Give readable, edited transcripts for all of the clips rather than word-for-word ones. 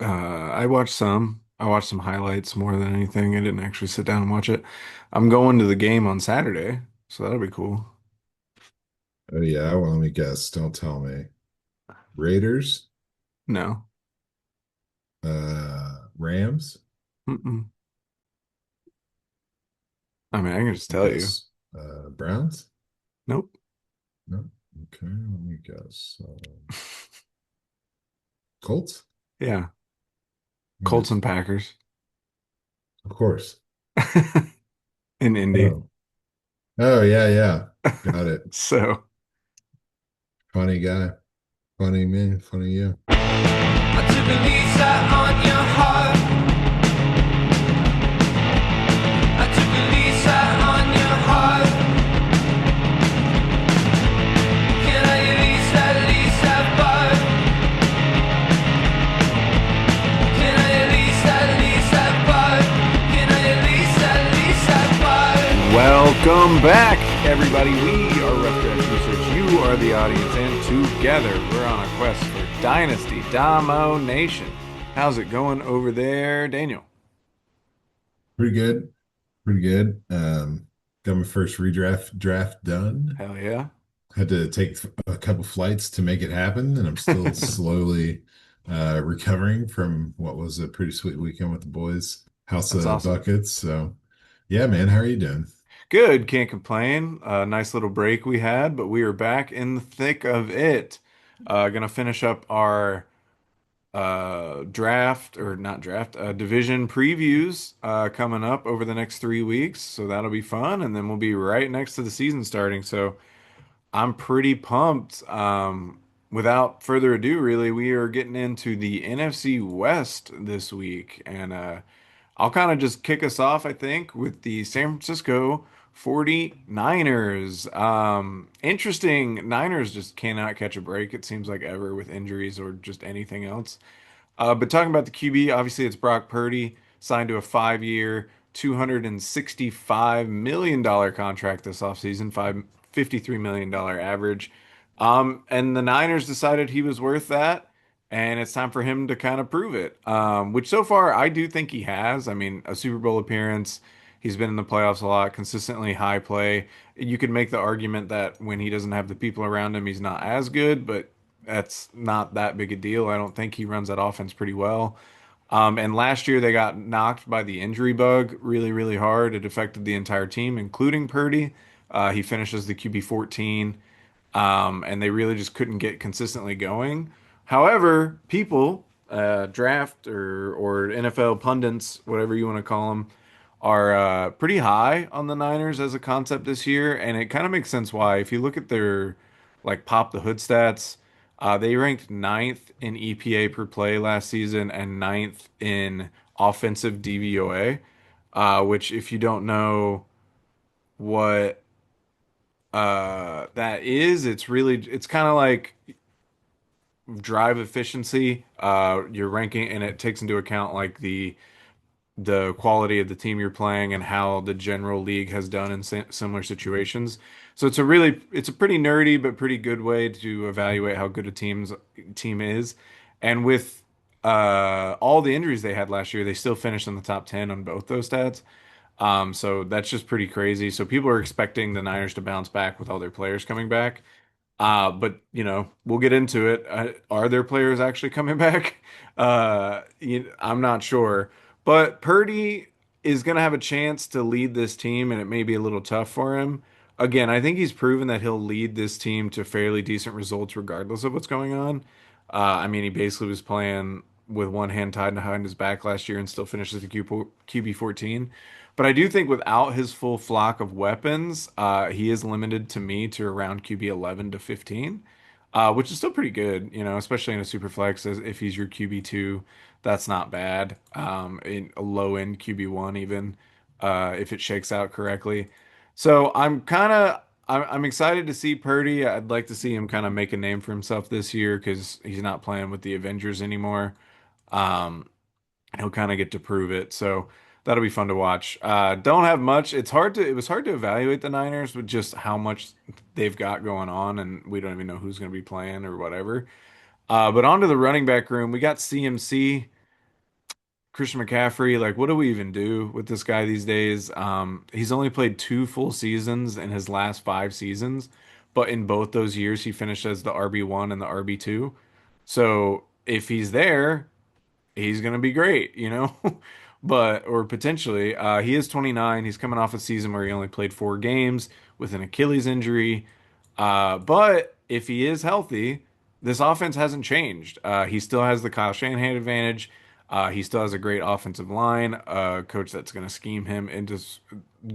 I watched some. I watched some highlights more than anything. I didn't actually sit down and watch it. I'm going to the game on Saturday, so that'll be cool. Oh yeah, well, let me guess. Don't tell me. Raiders, No. Rams, Mm-mm. I mean, I can just I tell you. guess. Browns? Nope. No. Okay, let me guess. Colts? Yeah. Colts Nice. and Packers Of course. in Indy. Oh. Oh yeah, yeah. Got it. So, Funny guy. Funny me. Funny you. I took a lease out on your heart. I took a lease out on your heart. Can I at least have bar? Can I at least have bar? Can I at least have bar? welcome back, everybody. We are Rough Draft Research. You are the audience, and together we're on a quest for Dynasty Domination. How's it going over there, Daniel? Pretty good. Pretty good. Got my first redraft draft done. Hell yeah. Had to take a couple flights to make it happen, and I'm still slowly recovering from what was a pretty sweet weekend with the boys. House That's of awesome. Buckets. So, yeah, man, how are you doing? Good, can't complain. Nice little break we had, but we are back in the thick of it. Gonna finish up our draft or not draft division previews coming up over the next 3 weeks, so that'll be fun, and then we'll be right next to the season starting. So I'm pretty pumped. Without further ado, really, we are getting into the NFC West this week, and I'll kind of just kick us off, I think, with the San Francisco 49ers. Interesting. Niners just cannot catch a break, it seems like ever with injuries or just anything else. But talking about the QB, obviously it's Brock Purdy, signed to a 5 year, $265 million contract this offseason, $53 million average. And the Niners decided he was worth that, and it's time for him to kind of prove it. Which so far I do think he has. I mean, a Super Bowl appearance, he's been in the playoffs a lot, consistently high play. You could make the argument that when he doesn't have the people around him, he's not as good, but that's not that big a deal. I don't think he runs that offense pretty well. And last year they got knocked by the injury bug really, really hard. It affected the entire team, including Purdy. He finishes the QB 14, and they really just couldn't get consistently going. However, people, draft or NFL pundits, whatever you want to call them, are pretty high on the Niners as a concept this year, and it kind of makes sense why. If you look at their like pop the hood stats, they ranked ninth in EPA per play last season and ninth in offensive DVOA, which if you don't know what that is, it's kind of like drive efficiency. You're ranking, and it takes into account like the quality of the team you're playing and how the general league has done in similar situations. So it's a pretty nerdy but pretty good way to evaluate how good a team is. And with all the injuries they had last year, they still finished in the top 10 on both those stats. So that's just pretty crazy. So people are expecting the Niners to bounce back with all their players coming back. But we'll get into it. Are there players actually coming back? I'm not sure. But Purdy is going to have a chance to lead this team, and it may be a little tough for him. Again, I think he's proven that he'll lead this team to fairly decent results regardless of what's going on. I mean, he basically was playing with one hand tied behind his back last year and still finishes the QB 14. But I do think without his full flock of weapons, he is limited to me to around QB 11 to 15, which is still pretty good, especially in a super flex as if he's your QB 2. That's not bad. In a low end QB 1 even, if it shakes out correctly. So I'm excited to see Purdy. I'd like to see him kind of make a name for himself this year because he's not playing with the Avengers anymore. Um, he'll kind of get to prove it. So that'll be fun to watch. Don't have much. It was hard to evaluate the Niners with just how much they've got going on, and we don't even know who's going to be playing or whatever. But onto the running back room, we got CMC. Christian McCaffrey, like, what do we even do with this guy these days? He's only played 2 full seasons in his last 5 seasons, but in both those years, he finished as the RB1 and the RB2. So if he's there, he's gonna be great, you know? But or potentially, he is 29. He's coming off a season where he only played 4 games with an Achilles injury. But if he is healthy, this offense hasn't changed. He still has the Kyle Shanahan advantage. He still has a great offensive line, a coach that's going to scheme him into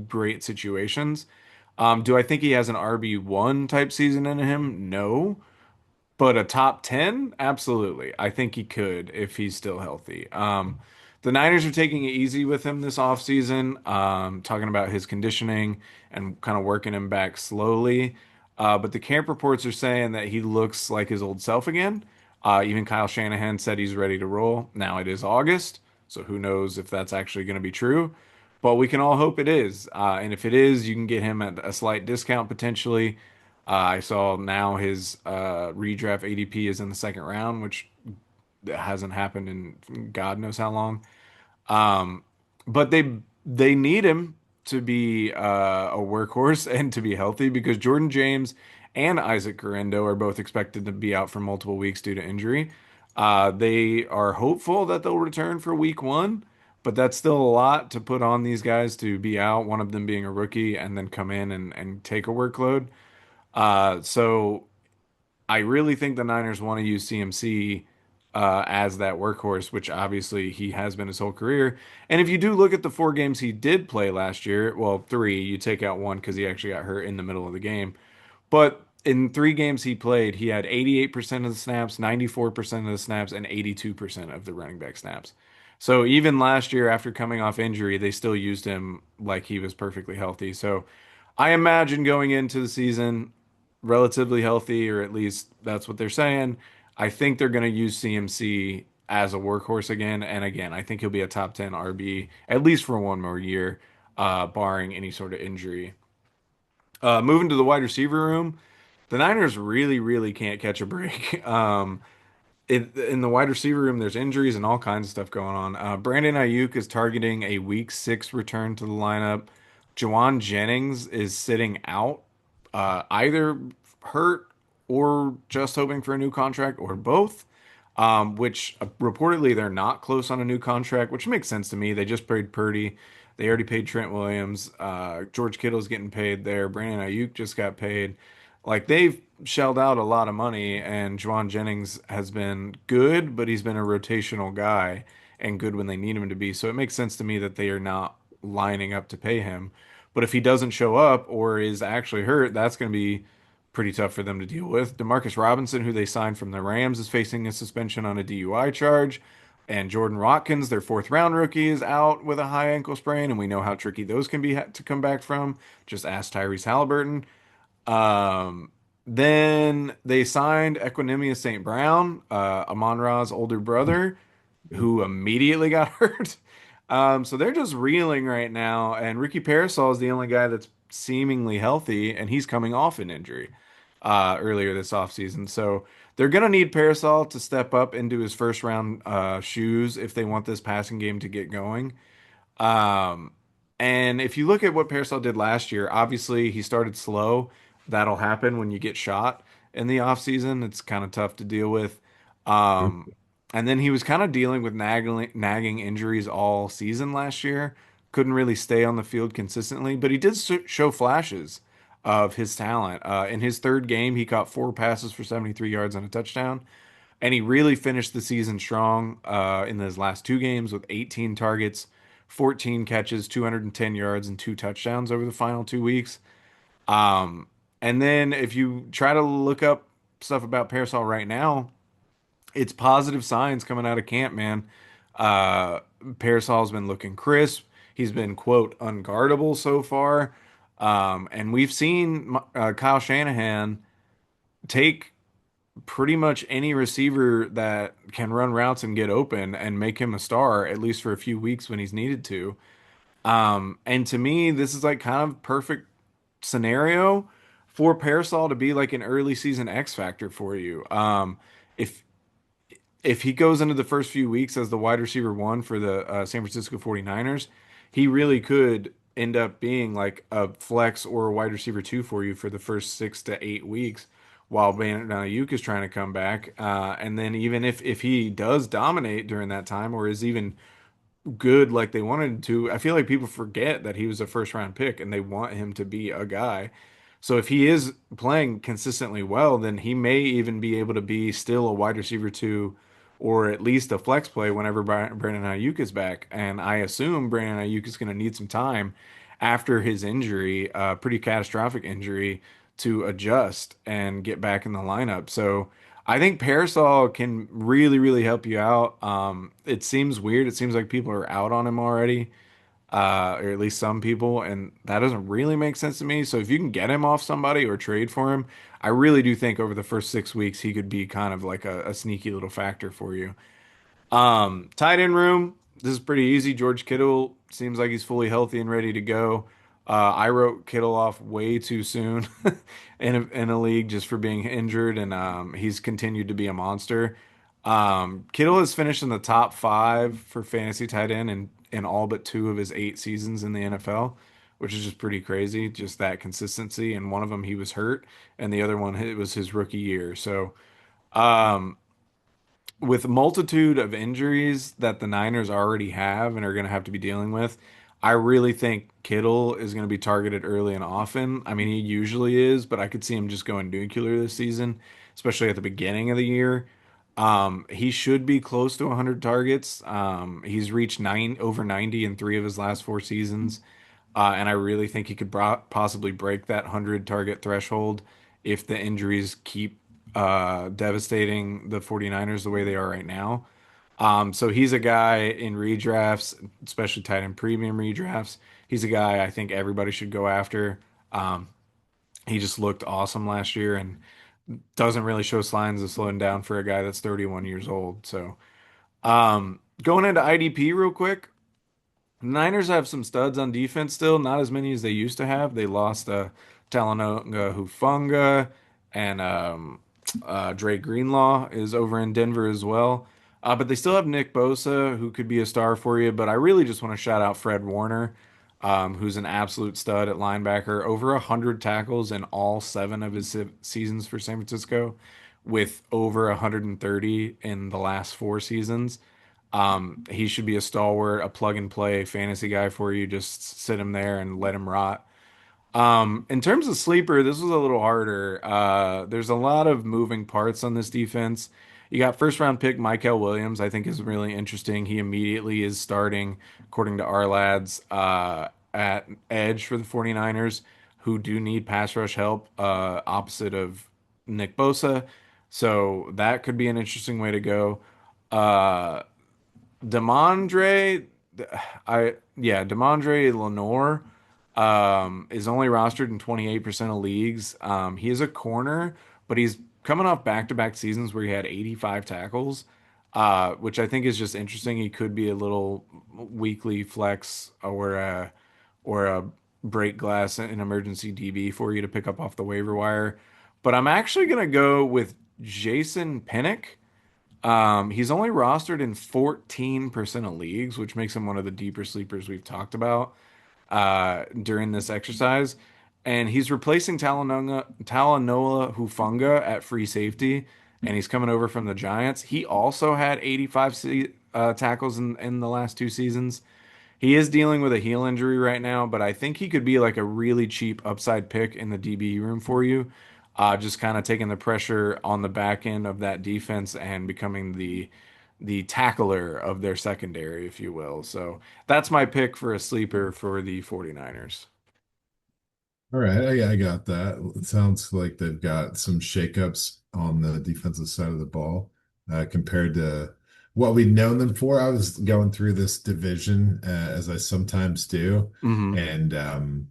great situations. Do I think he has an RB1 type season in him? No. But a top 10? Absolutely. I think he could if he's still healthy. The Niners are taking it easy with him this offseason, talking about his conditioning and kind of working him back slowly. But the camp reports are saying that he looks like his old self again. Even Kyle Shanahan said he's ready to roll. Now it is August, so who knows if that's actually going to be true. But we can all hope it is. And if it is, you can get him at a slight discount potentially. I saw now his redraft ADP is in the second round, which hasn't happened in God knows how long. Um, but they need him to be a workhorse and to be healthy because Jordan James and Isaac Guerendo are both expected to be out for multiple weeks due to injury. They are hopeful that they'll return for week 1, but that's still a lot to put on these guys to be out, one of them being a rookie and then come in and take a workload. So I really think the Niners want to use CMC as that workhorse, which obviously he has been his whole career. And if you do look at the 4 games he did play last year, well, three, you take out one because he actually got hurt in the middle of the game. But in 3 games he played, he had 88% of the snaps, 94% of the snaps, and 82% of the running back snaps. So even last year, after coming off injury, they still used him like he was perfectly healthy. So I imagine going into the season relatively healthy, or at least that's what they're saying. I think they're going to use CMC as a workhorse again. And again, I think he'll be a top 10 RB at least for one more year, barring any sort of injury. Moving to the wide receiver room, the Niners really, really can't catch a break. In the wide receiver room, there's injuries and all kinds of stuff going on. Brandon Ayuk is targeting a week 6 return to the lineup. Jawan Jennings is sitting out, either hurt or just hoping for a new contract or both. Which reportedly they're not close on a new contract, which makes sense to me. They just paid Purdy. They already paid Trent Williams. George Kittle's getting paid there. Brandon Ayuk just got paid. Like they've shelled out a lot of money, and Juwan Jennings has been good, but he's been a rotational guy and good when they need him to be. So it makes sense to me that they are not lining up to pay him. But if he doesn't show up or is actually hurt, that's going to be pretty tough for them to deal with. Demarcus Robinson, who they signed from the Rams, is facing a suspension on a DUI charge. And Jordan Watkins, their 4th round rookie, is out with a high ankle sprain, and we know how tricky those can be to come back from. Just ask Tyrese Halliburton. Um, then they signed Equinemius St. Brown, Amon-Ra's older brother, who immediately got hurt. So they're just reeling right now, and Ricky Parasol is the only guy that's seemingly healthy, and he's coming off an injury earlier this offseason. So they're going to need Parasol to step up into his first round shoes if they want this passing game to get going. Um, and if you look at what Parasol did last year, obviously he started slow. That'll happen when you get shot in the offseason. It's kind of tough to deal with. Um, and then he was kind of dealing with nagging injuries all season last year. Couldn't really stay on the field consistently, but he did show flashes of his talent. In his 3rd game, he caught 4 passes for 73 yards and a touchdown. And he really finished the season strong in his last 2 games with 18 targets, 14 catches, 210 yards, and 2 touchdowns over the final 2 weeks. Um, and then if you try to look up stuff about Parasol right now, it's positive signs coming out of camp, man. Uh, Parasol's been looking crisp. He's been, quote, unguardable so far. And we've seen Kyle Shanahan take pretty much any receiver that can run routes and get open and make him a star, at least for a few weeks when he's needed to. And to me, this is like kind of perfect scenario for Parasol to be like an early season X factor for you. If if he goes into the first few weeks as the wide receiver one for the San Francisco 49ers, he really could end up being like a flex or a wide receiver two for you for the first 6 to 8 weeks while Brandon Ayuk is trying to come back. And then even if he does dominate during that time or is even good like they wanted him to, I feel like people forget that he was a first round pick and they want him to be a guy. So if he is playing consistently well, then he may even be able to be still a wide receiver two or at least a flex play whenever Brandon Ayuk is back. And I assume Brandon Ayuk is going to need some time after his injury, pretty catastrophic injury, to adjust and get back in the lineup. So I think Parasol can really, really help you out. It seems weird. It seems like people are out on him already, or at least some people, and that doesn't really make sense to me. So if you can get him off somebody or trade for him, I really do think over the first 6 weeks he could be kind of like a sneaky little factor for you. Tight end room. This is pretty easy. George Kittle seems like he's fully healthy and ready to go. I wrote Kittle off way too soon in a league just for being injured, and he's continued to be a monster. Kittle has finished in the top five for fantasy tight end in all but two of his 8 seasons in the NFL, which is just pretty crazy. Just that consistency. And one of them he was hurt, and the other one it was his rookie year. So. Um, with a multitude of injuries that the Niners already have and are going to have to be dealing with, I really think Kittle is going to be targeted early and often. I mean, he usually is, but I could see him just going nuclear this season, especially at the beginning of the year. He should be close to 100 targets. He's reached over 90 in 3 of his last 4 seasons. And I really think he could possibly break that 100 target threshold if the injuries keep devastating the 49ers the way they are right now. So he's a guy in redrafts, especially tight end premium redrafts. He's a guy I think everybody should go after. Um, he just looked awesome last year and doesn't really show signs of slowing down for a guy that's 31 years old. So going into IDP real quick, Niners have some studs on defense still, not as many as they used to have. They lost Talanoa Hufanga and Dre Greenlaw is over in Denver as well. But they still have Nick Bosa, who could be a star for you. But I really just want to shout out Fred Warner, who's an absolute stud at linebacker, over 100 tackles in all 7 of his seasons for San Francisco, with over 130 in the last 4 seasons. He should be a stalwart, a plug and play fantasy guy for you. Just sit him there and let him rot. In terms of sleeper, this was a little harder. There's a lot of moving parts on this defense. You got first round pick Michael Williams, I think is really interesting. He immediately is starting, according to our lads, at edge for the 49ers, who do need pass rush help, opposite of Nick Bosa. So that could be an interesting way to go. Uh, Demondre, Demondre Lenore is only rostered in 28% of leagues. He is a corner, but he's coming off back-to-back seasons where he had 85 tackles, which I think is just interesting. He could be a little weekly flex or a break glass in emergency DB for you to pick up off the waiver wire. But I'm actually gonna go with Jason Pinnock. He's only rostered in 14% of leagues, which makes him one of the deeper sleepers we've talked about during this exercise. And he's replacing Talanoa Hufanga at free safety, and he's coming over from the Giants. He also had 85 tackles in the last 2 seasons. He is dealing with a heel injury right now, but I think he could be like a really cheap upside pick in the DB room for you. Just kind of taking the pressure on the back end of that defense and becoming the tackler of their secondary, if you will. So that's my pick for a sleeper for the 49ers. All right, I got that. It sounds like they've got some shakeups on the defensive side of the ball compared to what we'd known them for. I was going through this division as I sometimes do, Hmm. and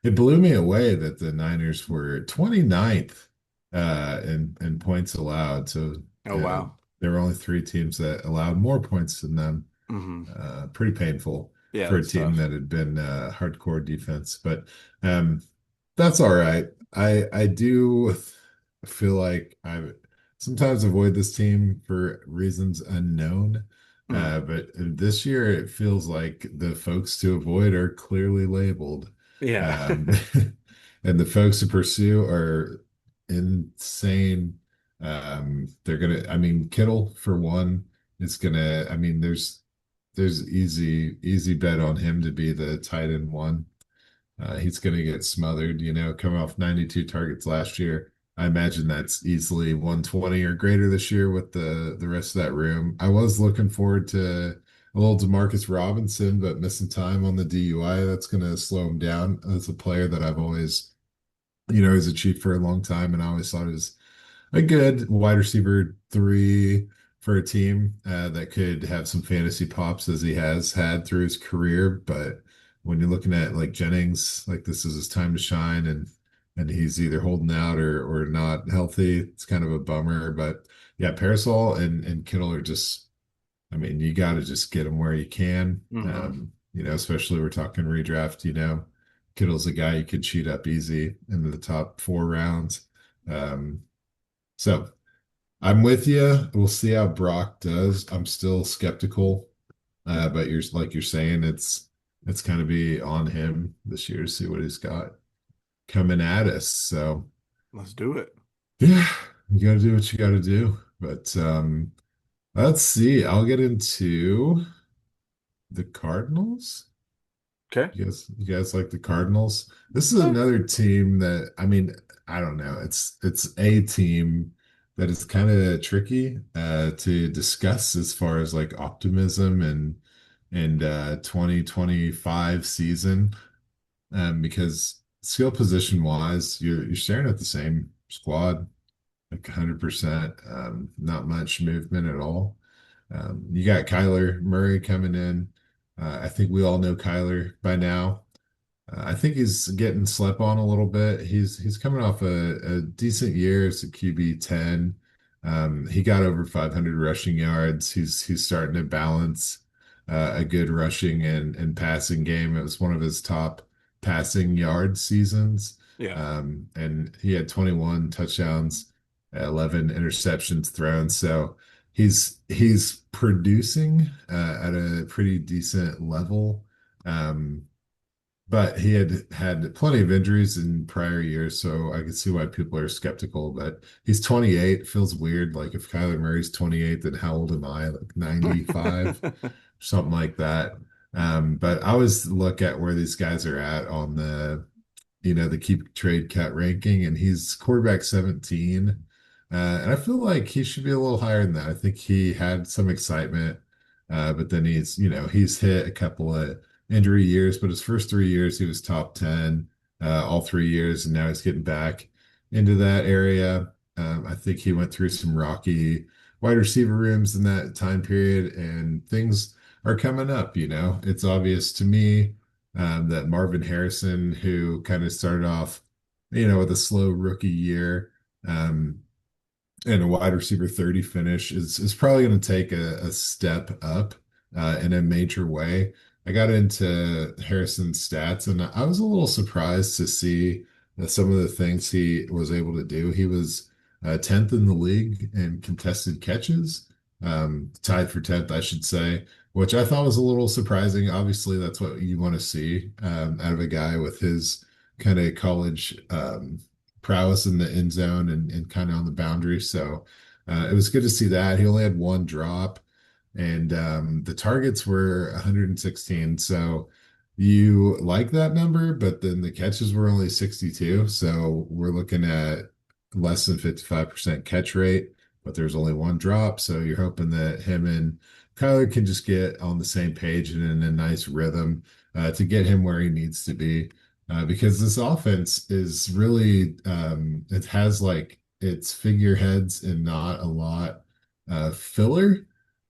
it blew me away that the Niners were 29th in points allowed. So Oh, wow. there were only 3 teams that allowed more points than them. Hmm. Pretty painful Yeah, for a that's team tough. that had been hardcore defense, but that's all right. I do feel like sometimes avoid this team for reasons unknown. Mm. But this year, it feels like the folks to avoid are clearly labeled. Yeah. Um, and the folks to pursue are insane. I mean, Kittle for one is gonna, I mean, there's easy bet on him to be the tight end one. He's going to get smothered, coming off 92 targets last year. I imagine that's easily 120 or greater this year with the rest of that room. I was looking forward to a little Demarcus Robinson, but missing time on the DUI, that's going to slow him down. As a player that I've always, he's achieved for a long time, and I always thought he was a good wide receiver three for a team that could have some fantasy pops as he has had through his career. But when you're looking at like Jennings, like this is his time to shine, and he's either holding out or not healthy. It's kind of a bummer. But yeah, Parasol and Kittle are just, I mean, you got to just get them where you can. Hmm. Especially we're talking redraft. Kittle's a guy you could cheat up easy into the top 4 rounds. Um, so I'm with you. We'll see how Brock does. I'm still skeptical, but you're saying, it's kind of be on him this year to see what he's got coming at us. So Let's do it. yeah, you got to do what you got to do. But let's see. I'll get into the Cardinals. Okay. You guys like the Cardinals? This is another team that, I mean, I don't know. It's a team that is kind of tricky to discuss as far as like optimism and 2025 season, because skill position wise, you're staring at the same squad, like 100%, not much movement at all. You got Kyler Murray coming in. I think we all know Kyler by now. I think he's getting slept on a little bit. He's coming off a decent year as a QB 10. He got over 500 rushing yards. He's starting to balance a good rushing and passing game. It was one of his top passing yard seasons. Yeah. And he had 21 touchdowns, 11 interceptions thrown. So he's producing at a pretty decent level. Um, but he had plenty of injuries in prior years, so I could see why people are skeptical. But he's 28. Feels weird. Like if Kyler Murray's 28, then how old am I? Like 95, something like that. But I always look at where these guys are at on the keep trade cut ranking, and he's quarterback 17. And I feel like he should be a little higher than that. I think he had some excitement, but then he's hit a couple of injury years, but his first 3 years he was top 10, all 3 years, and now he's getting back into that area. I think he went through some rocky wide receiver rooms in that time period, and things are coming up. It's obvious to me that Marvin Harrison, who kind of started off, with a slow rookie year, um, and a wide receiver 30 finish, is probably going to take a step up in a major way. I got into Harrison's stats, and I was a little surprised to see some of the things he was able to do. He was 10th in the league in contested catches, tied for 10th, I should say, which I thought was a little surprising. Obviously, that's what you want to see out of a guy with his kind of college prowess in the end zone and kind of on the boundary. So it was good to see that. He only had one drop, and the targets were 116. So you like that number, but then the catches were only 62. So we're looking at less than 55% catch rate, but there's only one drop. So you're hoping that him and Kyler can just get on the same page and in a nice rhythm to get him where he needs to be. Because this offense is really, it has like its figureheads and not a lot filler.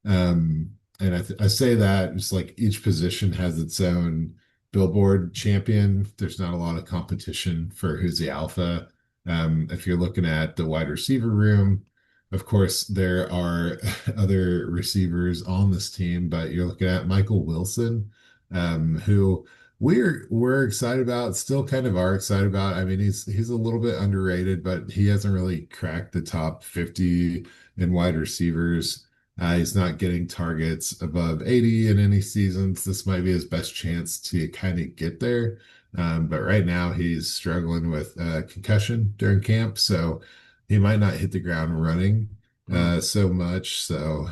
And I say that just like each position has its own billboard champion. There's not a lot of competition for who's the alpha. If you're looking at the wide receiver room, of course, there are other receivers on this team, but you're looking at Michael Wilson, who we're excited about, still kind of are excited about. I mean, he's a little bit underrated, but he hasn't really cracked the top 50 in wide receivers. He's not getting targets above 80 in any seasons. This might be his best chance to kind of get there. But right now he's struggling with concussion during camp, so he might not hit the ground running Mm. so much. So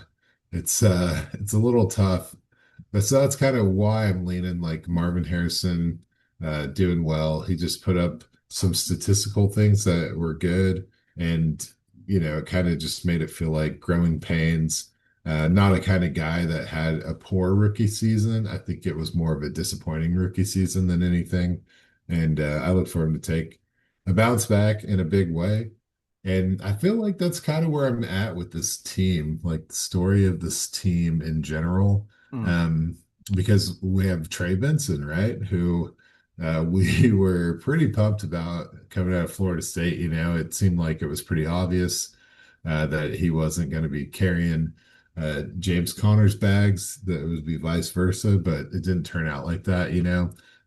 it's a little tough, but so that's kind of why I'm leaning like Marvin Harrison, doing well. He just put up some statistical things that were good, and it kind of just made it feel like growing pains. Not a kind of guy that had a poor rookie season. I think it was more of a disappointing rookie season than anything. And I look for him to take a bounce back in a big way. And I feel like that's kind of where I'm at with this team, like the story of this team in general. Mm. Um, because we have Trey Benson, right? Who we were pretty pumped about coming out of Florida State. It seemed like it was pretty obvious that he wasn't going to be carrying James Conner's bags, that it would be vice versa, but it didn't turn out like that.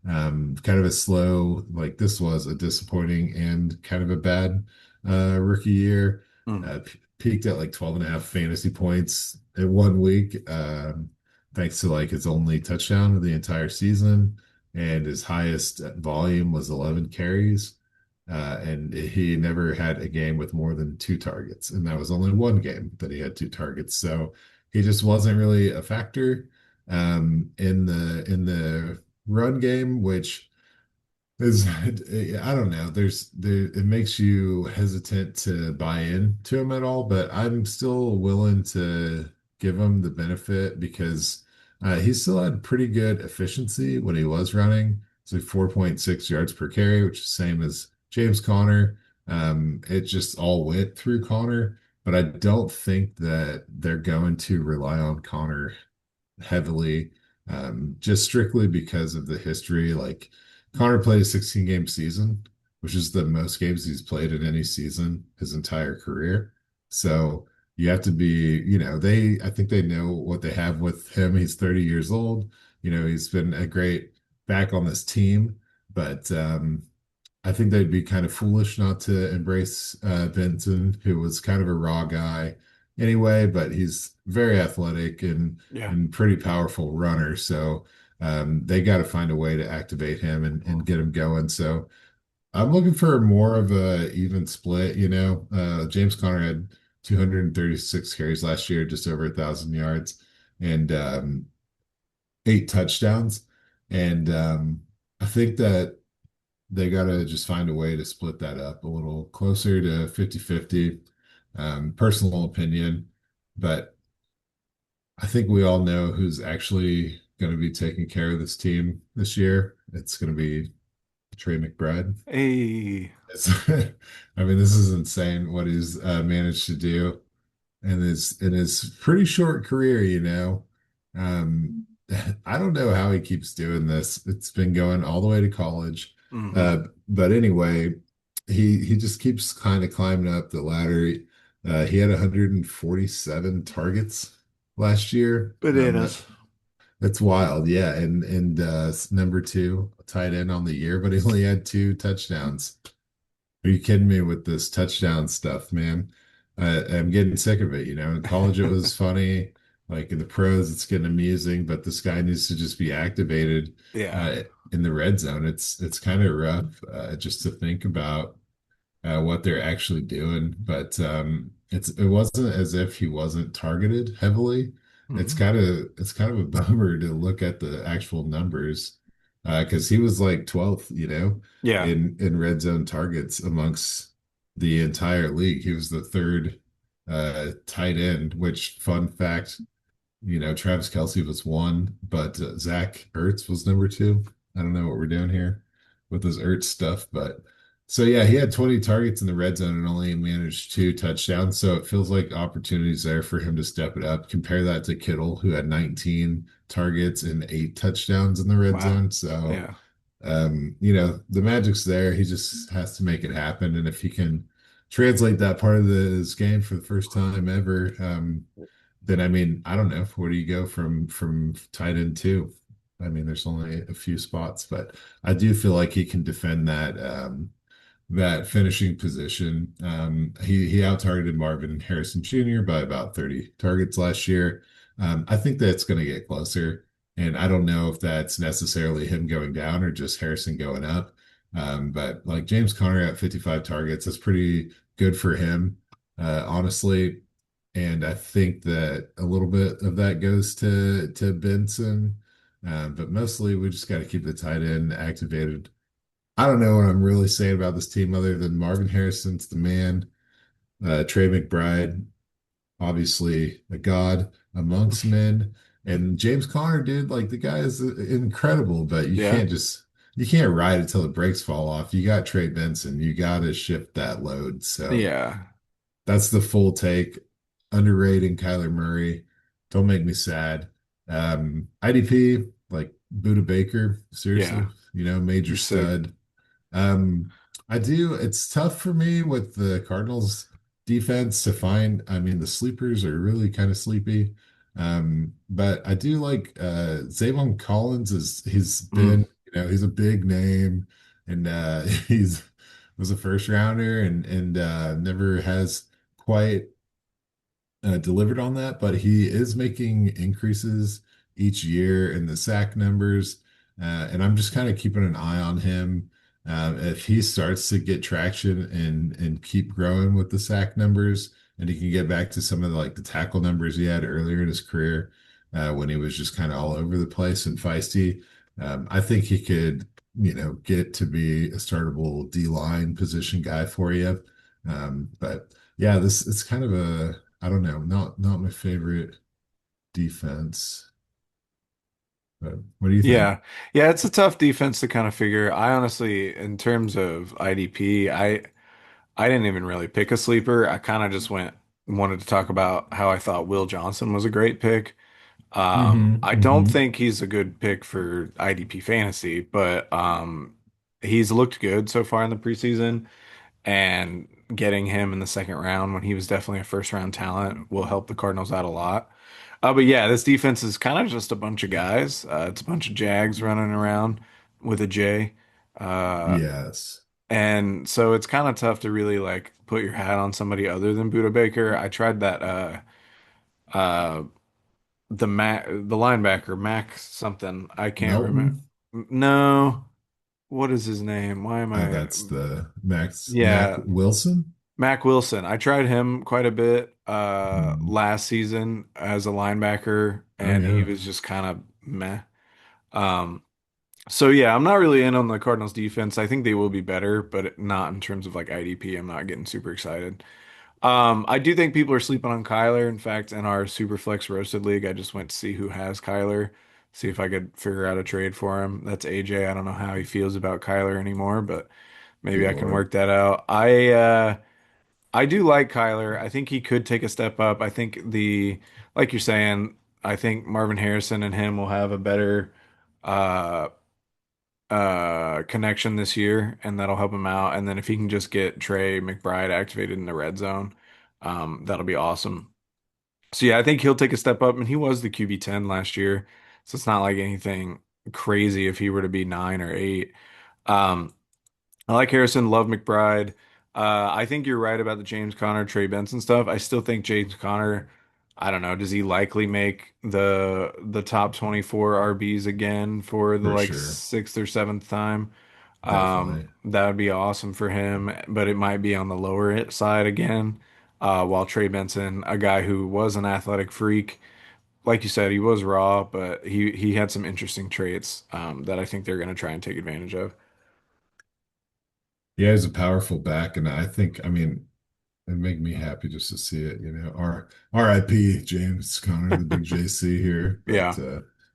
Kind of a slow, like this was a disappointing and kind of a bad rookie year. Mm. Peaked at like 12 and a half fantasy points in 1 week, thanks to like his only touchdown of the entire season. And his highest volume was 11 carries. And he never had a game with more than two targets. And that was only one game that he had two targets. So he just wasn't really a factor in the run game, which is I don't know. It makes you hesitant to buy into him at all, but I'm still willing to give him the benefit because he still had pretty good efficiency when he was running. It's like 4.6 yards per carry, which is the same as James Conner. It just all went through Conner, but I don't think that they're going to rely on Conner heavily, just strictly because of the history. Like Connor played a 16 game season, which is the most games he's played in any season his entire career. So you have to be, I think they know what they have with him. He's 30 years old. He's been a great back on this team, but I think they'd be kind of foolish not to embrace Benson, who was kind of a raw guy anyway, but he's very athletic and Yeah. and pretty powerful runner. So they got to find a way to activate him and get him going. So I'm looking for more of a even split. James Conner had 236 carries last year, just over 1,000 yards, and eight touchdowns. And I think that they got to just find a way to split that up a little closer to 50-50. Personal opinion, but I think we all know who's actually going to be taking care of this team this year. It's going to be Trey McBride. Hey. I mean, this is insane what he's managed to do in his pretty short career. Um, I don't know how he keeps doing this. It's been going all the way to college. Hmm. But anyway, he just keeps kind of climbing up the ladder. He had 147 targets last year. Bananas. That's wild, yeah. And number two tight end on the year, but he only had two touchdowns. Are you kidding me with this touchdown stuff, man? I'm getting sick of it. In college it was funny, like in the pros it's getting amusing, but this guy needs to just be activated Yeah. uh, in the red zone. It's kind of rough just to think about what they're actually doing. But it wasn't as if he wasn't targeted heavily. It's Hmm. kind of it's kind of a bummer to look at the actual numbers because he was like 12th, Yeah. in red zone targets amongst the entire league. He was the third tight end, which fun fact, Travis Kelsey was one, but Zach Ertz was number two. I don't know what we're doing here with this Ertz stuff, but so yeah, he had 20 targets in the red zone and only managed two touchdowns. So it feels like opportunities there for him to step it up. Compare that to Kittle, who had 19 targets and eight touchdowns in the red Wow. zone. So Yeah. the magic's there. He just has to make it happen. And if he can translate that part of his game for the first time ever, then I mean, I don't know. Where do you go from tight end two? I mean, there's only a few spots, but I do feel like he can defend that finishing position. He out targeted Marvin Harrison Jr. by about 30 targets last year. I think that's going to get closer, and I don't know if that's necessarily him going down or just Harrison going up. But like James Conner at 55 targets, that's pretty good for him, honestly. And I think that a little bit of that goes to Benson, but mostly we just got to keep the tight end activated. I don't know what I'm really saying about this team other than Marvin Harrison's the man. Trey McBride, obviously a god amongst men. And James Conner, dude, like the guy is incredible, but Yeah. you can't ride it till the brakes fall off. You got Trey Benson, you got to shift that load. So Yeah. that's the full take. Underrating Kyler Murray. Don't make me sad. IDP, like Buda Baker, Yeah. seriously, major He's sick. stud. I do. It's tough for me with the Cardinals defense to find. I mean, the sleepers are really kind of sleepy. But I do like Zavon Collins he's Mm. been, he's a big name and he's was a first rounder and never has quite delivered on that, but he is making increases each year in the sack numbers. And I'm just kind of keeping an eye on him. If he starts to get traction and keep growing with the sack numbers, and he can get back to some of the tackle numbers he had earlier in his career, when he was just kind of all over the place and feisty, I think he could, get to be a startable D line position guy for you. But yeah, this it's kind of a I don't know, not my favorite defense. But what do you think? Yeah. Yeah, it's a tough defense to kind of figure. I honestly, in terms of IDP, I didn't even really pick a sleeper. I kind of just wanted to talk about how I thought Will Johnson was a great pick. I don't Hmm. think he's a good pick for IDP fantasy, but he's looked good so far in the preseason, and getting him in the second round when he was definitely a first round talent will help the Cardinals out a lot. But yeah, this defense is kind of just a bunch of guys. It's a bunch of Jags running around with a J. Uh, Yes. and so it's kind of tough to really like put your hat on somebody other than Buda Baker. I tried that uh the linebacker Mac something. I can't remember. Melton. No, what is his name? Why am I? That's the Mac Yeah, Wilson. Mac Wilson. I tried him quite a bit Mm. last season as a linebacker, Oh and he yeah. was just kind of meh. Um, so yeah, I'm not really in on the Cardinals defense. I think they will be better, but not in terms of like IDP. I'm not getting super excited. I do think people are sleeping on Kyler. In fact, in our Superflex Roasted League, I just went to see who has Kyler, see if I could figure out a trade for him. That's AJ. I don't know how he feels about Kyler anymore, but maybe Good I can Lord. work that out. I do like Kyler. I think he could take a step up. I think like you're saying, I think Marvin Harrison and him will have a better uh connection this year, and that'll help him out. And then if he can just get Trey McBride activated in the red zone, that'll be awesome. So yeah, I think he'll take a step up, and he was the QB 10 last year, so it's not like anything crazy if he were to be 9 or 8. Um, I like Harrison, love McBride. I think you're right about the James Conner, Trey Benson stuff. I still think James Conner, I don't know, does he likely make the top 24 RBs again for the For like sure. sixth or seventh time? Definitely. That would be awesome for him, but it might be on the lower side again. While Trey Benson, a guy who was an athletic freak, like you said, he was raw, but he had some interesting traits that I think they're going to try and take advantage of. Yeah, he's a powerful back, and I think, I mean, it make me happy just to see it. R.I.P. James Conner, the big JC here. But Yeah.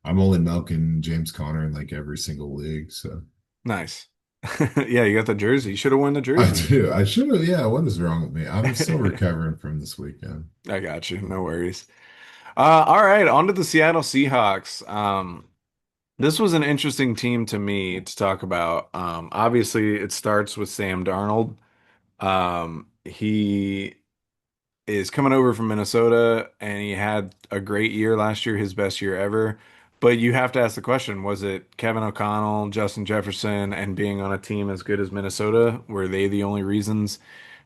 I'm only milking James Conner in like every single league. So Nice. Yeah, you got the jersey. You should have worn the I jersey. do. I should have. Yeah, what is wrong with me? I'm still recovering from this weekend. I got you. No worries. All right, on to the Seattle Seahawks. This was an interesting team to me to talk about. Obviously, it starts with Sam Darnold. He is coming over from Minnesota, and he had a great year last year, his best year ever. But you have to ask the question, was it Kevin O'Connell, Justin Jefferson, and being on a team as good as Minnesota? Were they the only reasons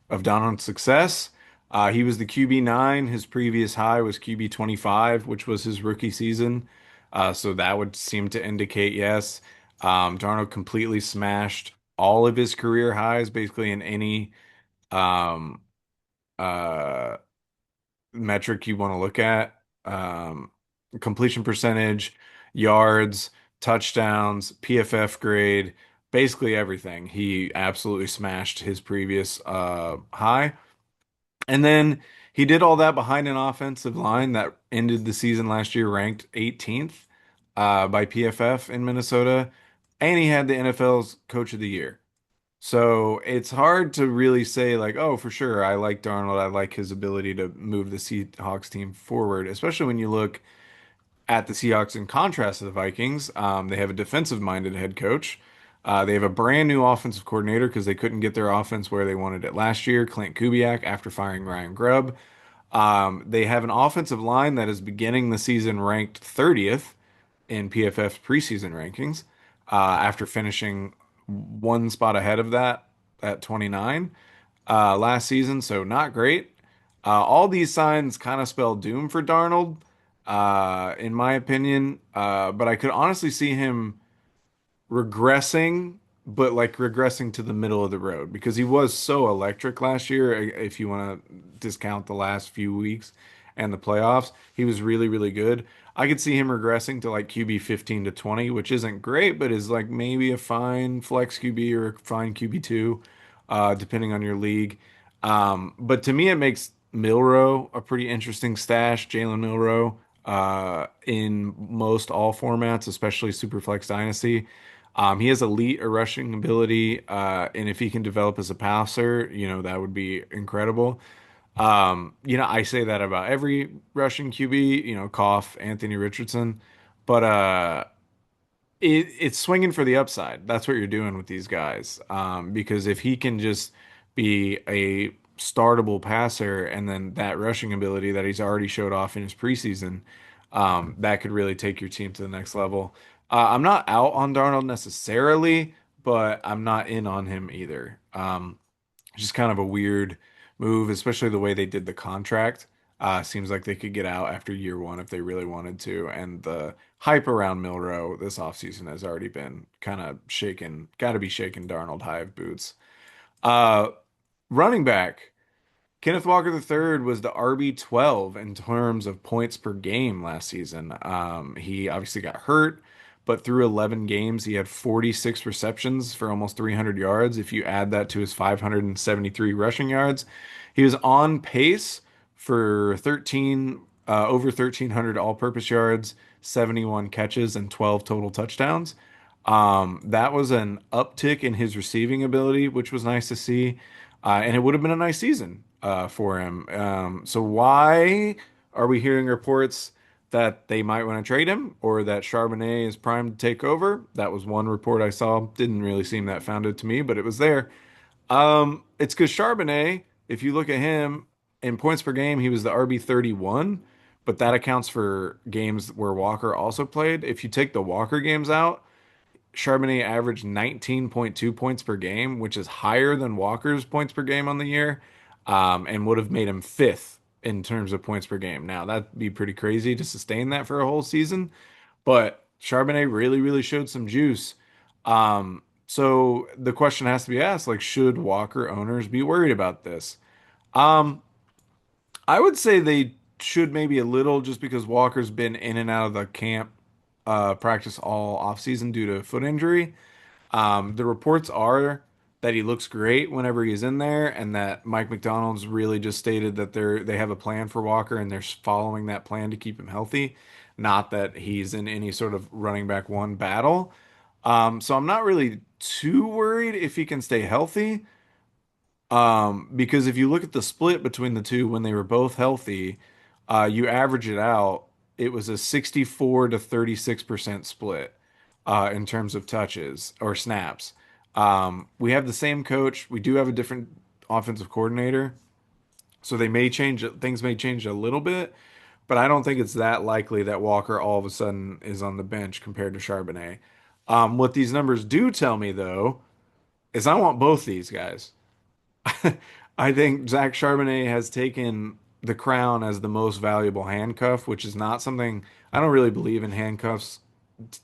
of Donald's success? He was the QB9. His previous high was QB 25, which was his rookie season. So that would seem to indicate yes. Darnold completely smashed all of his career highs, basically in any um, uh, metric you want to look at. Um, Completion percentage, yards, touchdowns, PFF grade, basically everything. He absolutely smashed his previous high. And then he did all that behind an offensive line that ended the season last year ranked 18th by PFF in Minnesota. And he had the NFL's Coach of the Year. So it's hard to really say like, oh, for sure, I like Darnold. I like his ability to move the Seahawks team forward, especially when you look at the Seahawks in contrast to the Vikings. They have a defensive-minded head coach. They have a brand new offensive coordinator because they couldn't get their offense where they wanted it last year, Clint Kubiak, after firing Ryan Grubb. They have an offensive line that is beginning the season ranked 30th in PFF's preseason rankings, after finishing one spot ahead of that at 29 last season. So not great. All these signs kind of spell doom for Darnold, in my opinion. But I could honestly see him regressing, but like regressing to the middle of the road because he was so electric last year. If you want to discount the last few weeks and the playoffs, he was really, really good. I could see him regressing to like QB 15 to 20, which isn't great, but is like maybe a fine flex QB or a fine QB2, depending on your league. But to me, it makes Milrow a pretty interesting stash, Jalen Milrow, in most all formats, especially Superflex Dynasty. He has elite rushing ability, and if he can develop as a passer, that would be incredible. I say that about every rushing QB, cough Anthony Richardson, but it's swinging for the upside. That's what you're doing with these guys. Because if he can just be a startable passer and then that rushing ability that he's already showed off in his preseason, that could really take your team to the next level. I'm not out on Darnold necessarily, but I'm not in on him either. Just kind of a weird move, especially the way they did the contract. Seems like they could get out after year one if they really wanted to. And the hype around Milrow this offseason has already been kind of shaken, got to be shaken Darnold high of boots. Uh, Running back. Kenneth Walker III was the RB12 in terms of points per game last season. He obviously got hurt, but through 11 games, he had 46 receptions for almost 300 yards. If you add that to his 573 rushing yards, he was on pace for over 1,300 all-purpose yards, 71 catches, and 12 total touchdowns. That was an uptick in his receiving ability, which was nice to see. And it would have been a nice season for him. So why are we hearing reports that they might want to trade him or that Charbonnet is primed to take over? That was one report I saw. Didn't really seem that founded to me, but it was there. It's because Charbonnet, if you look at him in points per game, he was the RB 31, but that accounts for games where Walker also played. If you take the Walker games out, Charbonnet averaged 19.2 points per game, which is higher than Walker's points per game on the year, and would have made him fifth in terms of points per game. Now, that'd be pretty crazy to sustain that for a whole season, but Charbonnet really, really showed some juice. So the question has to be asked, like, should Walker owners be worried about this? Um, I would say they should maybe a little just because Walker's been in and out of the camp practice all offseason due to foot injury. The reports are that he looks great whenever he's in there, and that Mike McDonald's really just stated that they have a plan for Walker and they're following that plan to keep him healthy, not that he's in any sort of running back one battle. So I'm not really too worried if he can stay healthy. Because if you look at the split between the two when they were both healthy, you average it out, it was a 64 to 36% split in terms of touches or snaps. We have the same coach. We do have a different offensive coordinator, so they may change things may change a little bit, but I don't think it's that likely that Walker all of a sudden is on the bench compared to Charbonnet. What these numbers do tell me, though, is I want both these guys. I think Zach Charbonnet has taken the crown as the most valuable handcuff, which is not something I don't really believe in handcuffs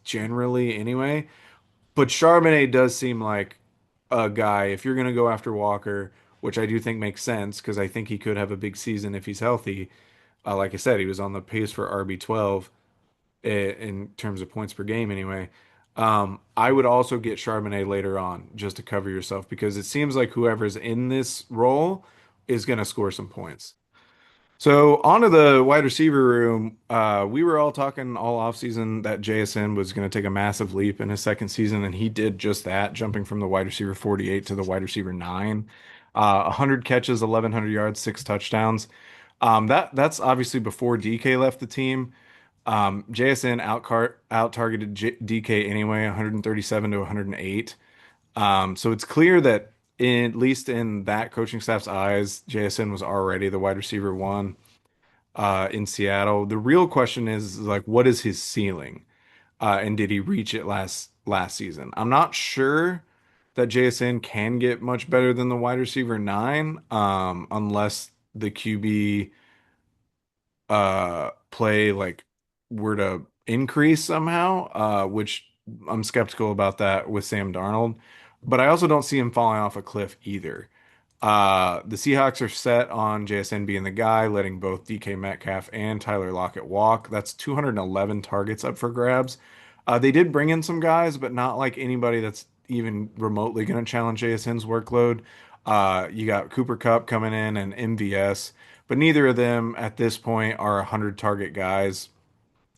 generally anyway. But Charbonnet does seem like a guy, if you're going to go after Walker, which I do think makes sense because I think he could have a big season if he's healthy. Like I said, he was on the pace for RB12 in terms of points per game anyway. I would also get Charbonnet later on just to cover yourself because it seems like whoever's in this role is going to score some points. So onto the wide receiver room. We were all talking all offseason that JSN was going to take a massive leap in his second season, and he did just that, jumping from the wide receiver 48 to the wide receiver 9. 100 catches, 1,100 yards, 6 touchdowns. That's obviously before DK left the team. JSN out targeted DK anyway, 137 to 108. So it's clear that at least in that coaching staff's eyes, JSN was already the wide receiver 1 in Seattle. The real question is like, what is his ceiling? And did he reach it last season? I'm not sure that JSN can get much better than the wide receiver 9, unless the QB play like were to increase somehow, which I'm skeptical about that with Sam Darnold. But I also don't see him falling off a cliff either. The Seahawks are set on JSN being the guy, letting both DK Metcalf and Tyler Lockett walk. That's 211 targets up for grabs. They did bring in some guys, but not like anybody that's even remotely going to challenge JSN's workload. You got Cooper Kupp coming in and MVS, but neither of them at this point are 100 target guys,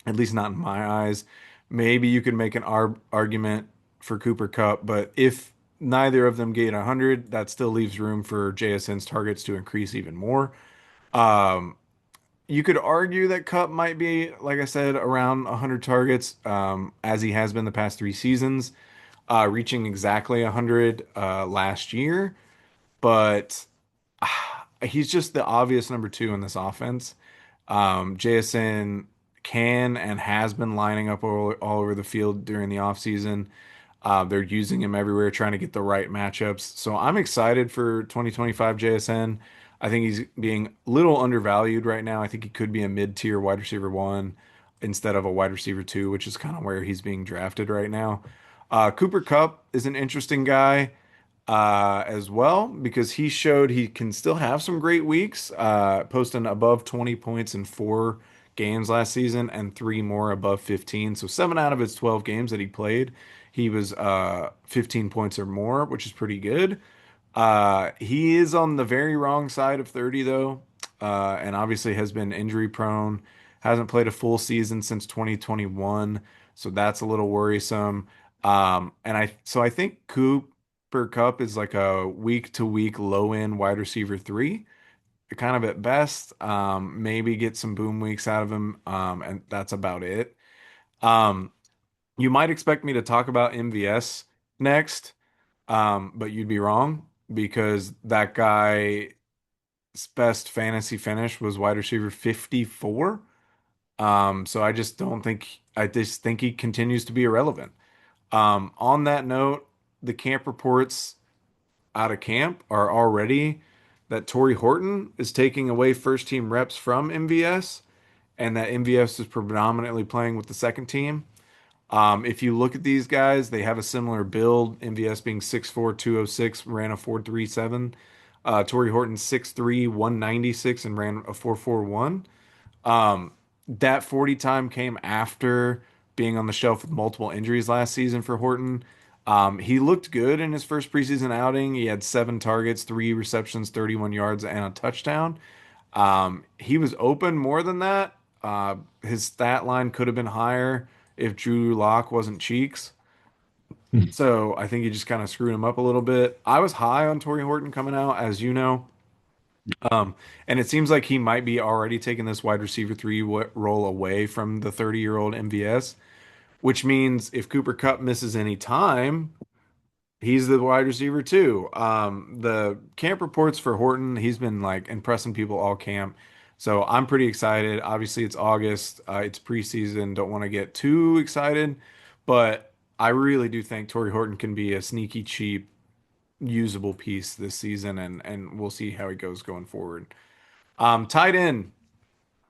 at least not in my eyes. Maybe you could make an argument for Cooper Kupp, but if neither of them get 100, that still leaves room for JSN's targets to increase even more. Um, you could argue that Kupp might be, like I said, around 100 targets, as he has been the past 3 seasons, reaching exactly 100 last year. But he's just the obvious number 2 in this offense. JSN can and has been lining up all over the field during the offseason. They're using him everywhere, trying to get the right matchups. So I'm excited for 2025 JSN. I think he's being a little undervalued right now. I think he could be a mid-tier wide receiver 1 instead of a wide receiver 2, which is kind of where he's being drafted right now. Cooper Kupp is an interesting guy as well because he showed he can still have some great weeks, posting above 20 points in 4 games last season and 3 more above 15. So 7 out of his 12 games that he played, he was 15 points or more, which is pretty good. He is on the very wrong side of 30 though, and obviously has been injury prone. Hasn't played a full season since 2021, so that's a little worrisome. And I think Cooper Kupp is like a week to week low end wide receiver 3, kind of at best. Maybe get some boom weeks out of him, and that's about it. Um, you might expect me to talk about MVS next, but you'd be wrong because that guy's best fantasy finish was wide receiver 54. So I just think he continues to be irrelevant. On that note, the camp reports out of camp are already that Torrey Horton is taking away first team reps from MVS and that MVS is predominantly playing with the second team. If you look at these guys, they have a similar build. MVS being 6'4", 206, ran a 4.37. Torrey Horton 6'3", 196, and ran a 4.41. That 40 time came after being on the shelf with multiple injuries last season for Horton. He looked good in his first preseason outing. He had 7 targets, 3 receptions, 31 yards, and a touchdown. He was open more than that. His stat line could have been higher if Drew Lock wasn't cheeks. So I think he just kind of screwed him up a little bit. I was high on Torrey Horton coming out, as you know. And it seems like he might be already taking this wide receiver 3 role away from the 30-year-old MVS, which means if Cooper Kupp misses any time, he's the wide receiver too. The camp reports for Horton, he's been like impressing people all camp. So I'm pretty excited. Obviously, it's August. It's preseason. Don't want to get too excited, but I really do think Torrey Horton can be a sneaky cheap, usable piece this season, and we'll see how he goes going forward. Tight end.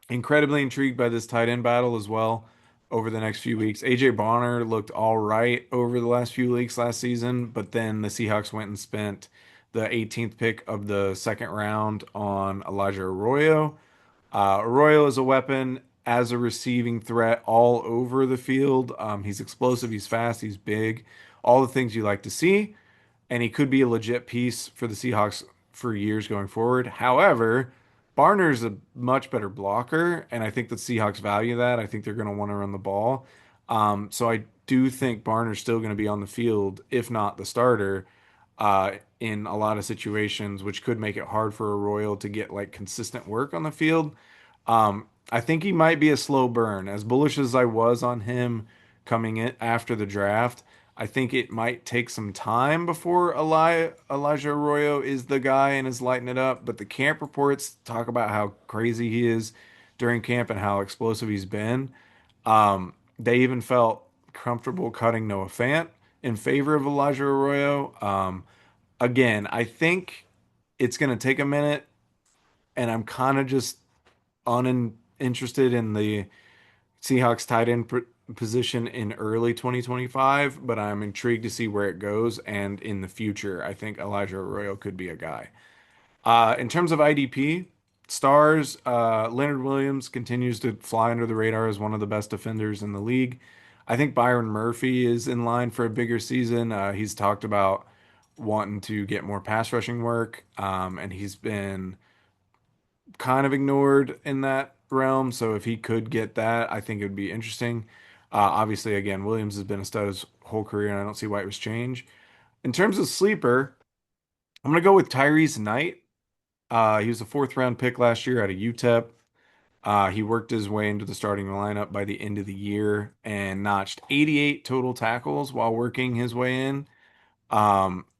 Incredibly intrigued by this tight end battle as well over the next few weeks. AJ Bonner looked all right over the last few weeks last season, but then the Seahawks went and spent the 18th pick of the second round on Elijah Arroyo. Arroyo is a weapon as a receiving threat all over the field. He's explosive, he's fast, he's big, all the things you like to see, and he could be a legit piece for the Seahawks for years going forward. However, Barner's a much better blocker, and I think the Seahawks value that. I think they're going to want to run the ball. So I do think Barner's still going to be on the field, if not the starter, in a lot of situations, which could make it hard for a Royal to get like consistent work on the field. I think he might be a slow burn. As bullish as I was on him coming in after the draft, I think it might take some time before Elijah Arroyo is the guy and is lighting it up. But the camp reports talk about how crazy he is during camp and how explosive he's been. They even felt comfortable cutting Noah Fant in favor of Elijah Arroyo. Again, I think it's going to take a minute, and I'm kind of just uninterested in the Seahawks tight end position in early 2025, but I'm intrigued to see where it goes. And in the future, I think Elijah Arroyo could be a guy. In terms of IDP, stars, Leonard Williams continues to fly under the radar as one of the best defenders in the league. I think Byron Murphy is in line for a bigger season. He's talked about wanting to get more pass rushing work, and he's been kind of ignored in that realm. So if he could get that, I think it would be interesting. Obviously, again, Williams has been a stud his whole career, and I don't see why it was change. In terms of sleeper, I'm gonna go with Tyrese Knight. He was a fourth round pick last year out of UTEP. He worked his way into the starting lineup by the end of the year and notched 88 total tackles while working his way in.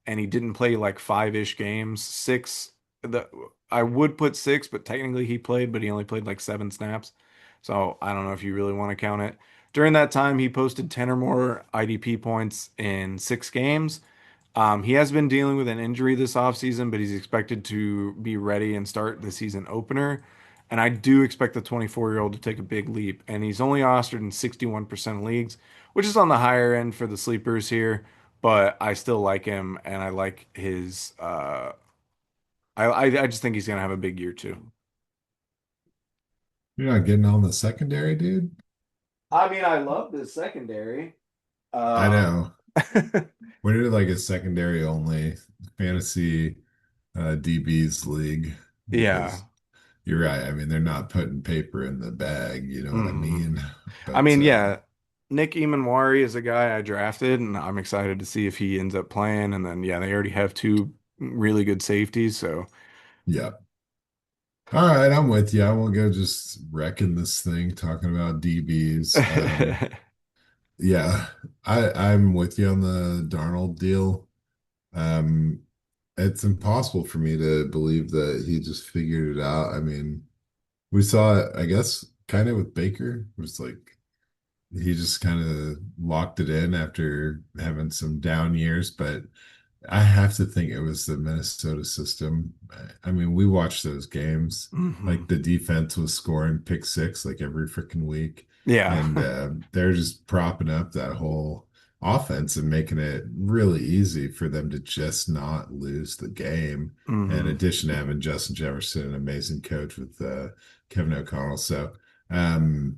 And he didn't play like five-ish games. Six, the I would put six, but technically he played, but he only played like 7 snaps. So I don't know if you really want to count it. During that time, he posted 10 or more IDP points in 6 games. He has been dealing with an injury this offseason, but he's expected to be ready and start the season opener. And I do expect the 24-year-old to take a big leap. And he's only rostered in 61% of leagues, which is on the higher end for the sleepers here. But I still like him, and I like his. I just think he's gonna have a big year too. You're not getting on the secondary, dude. I mean, I love this secondary. I Um, know. We need like a secondary only fantasy DBs league yeah. because you're right. I mean, they're not putting paper in the bag, you know what I hmm mean? I But mean, yeah. Nick Emanwari is a guy I drafted, and I'm excited to see if he ends up playing. And then, yeah, they already have two really good safeties, so yeah. All right, I'm with you. I won't go just wrecking this thing talking about DBs. Yeah, I'm with you on the Darnold deal. Um, it's impossible for me to believe that he just figured it out. I mean, we saw it, I guess, kind of with Baker. It was like he just kind of locked it in after having some down years, but I have to think it was the Minnesota system. I mean, we watched those games. hmm Like the defense was scoring pick six like every freaking week, Yeah. and they're just propping up that whole offense and making it really easy for them to just not lose the game. In hmm addition to having Justin Jefferson, an amazing coach with Kevin O'Connell. So, um,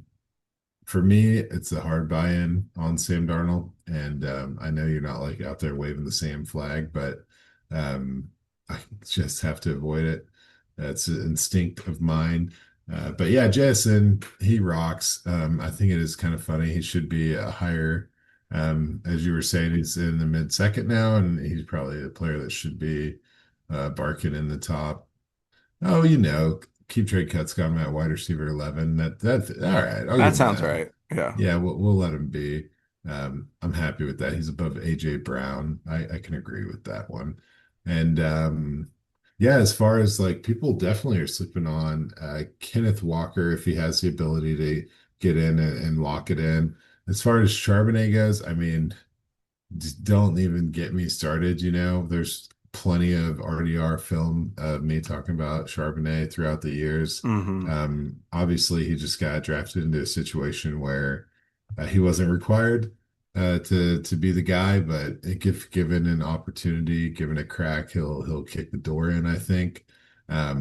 for me, it's a hard buy-in on Sam Darnold, and I know you're not like out there waving the Sam flag, but I just have to avoid it. That's an instinct of mine. But yeah, Jason, he rocks. I think it is kind of funny. He should be a higher, as you were saying, he's in the mid second now, and he's probably a player that should be barking in the top. Oh, keep trade cuts got him at wide receiver 11. That's all right. I'll That give him sounds that. right. Yeah. Yeah, we'll let him be. I'm happy with that. He's above AJ Brown. I can agree with that one. And Yeah, as far as like people definitely are sleeping on Kenneth Walker if he has the ability to get in and lock it in. As far as Charbonnet goes, I mean, just don't even get me started. There's plenty of RDR film of me talking about Charbonnet throughout the years. Hmm. Obviously, he just got drafted into a situation where he wasn't required to be the guy, but if given an opportunity, given a crack, he'll kick the door in, I think.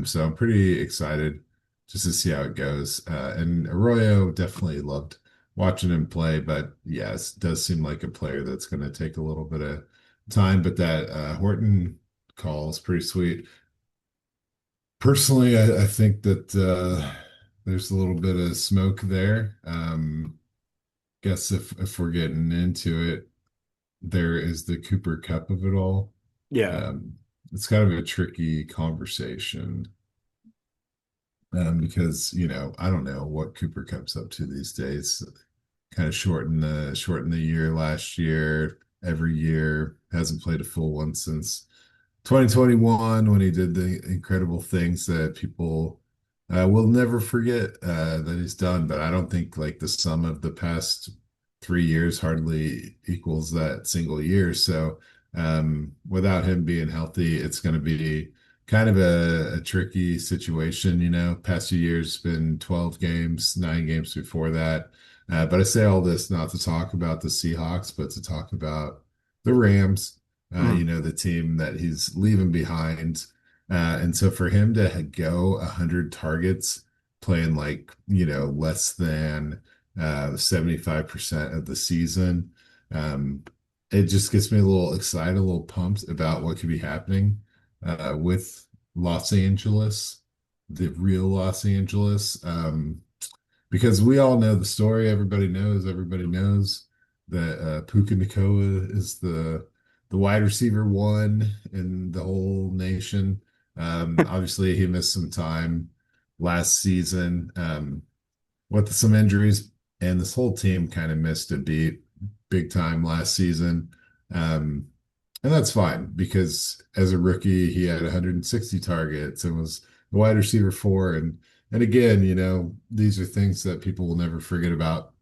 So I'm pretty excited just to see how it goes. And Arroyo definitely loved watching him play, but yes, does seem like a player that's going to take a little bit of time. But that Horton call is pretty sweet. Personally, I think that there's a little bit of smoke there. Guess if we're getting into it, there is the Cooper Cup of it all. Yeah. Um, it's kind of a tricky conversation because I don't know what Cooper Cup's up to these days. Kind of shortened the year last year. Every year hasn't played a full one since 2021 when he did the incredible things that people will never forget that he's done. But I don't think like the sum of the past 3 years hardly equals that single year. So without him being healthy, it's going to be kind of a tricky situation. Past few years been 12 games, 9 games before that. But I say all this not to talk about the Seahawks, but to talk about the Rams, Mm. the team that he's leaving behind. And so for him to go 100 targets playing like, less than 75% of the season, um, it just gets me a little excited, a little pumped about what could be happening with Los Angeles, the real Los Angeles. Because we all know the story. Everybody knows that Puka Nacua is the wide receiver one in the whole nation. Obviously, he missed some time last season with some injuries, and this whole team kind of missed a beat big time last season. Um, and that's fine because as a rookie, he had 160 targets and was the wide receiver four. And again, these are things that people will never forget about.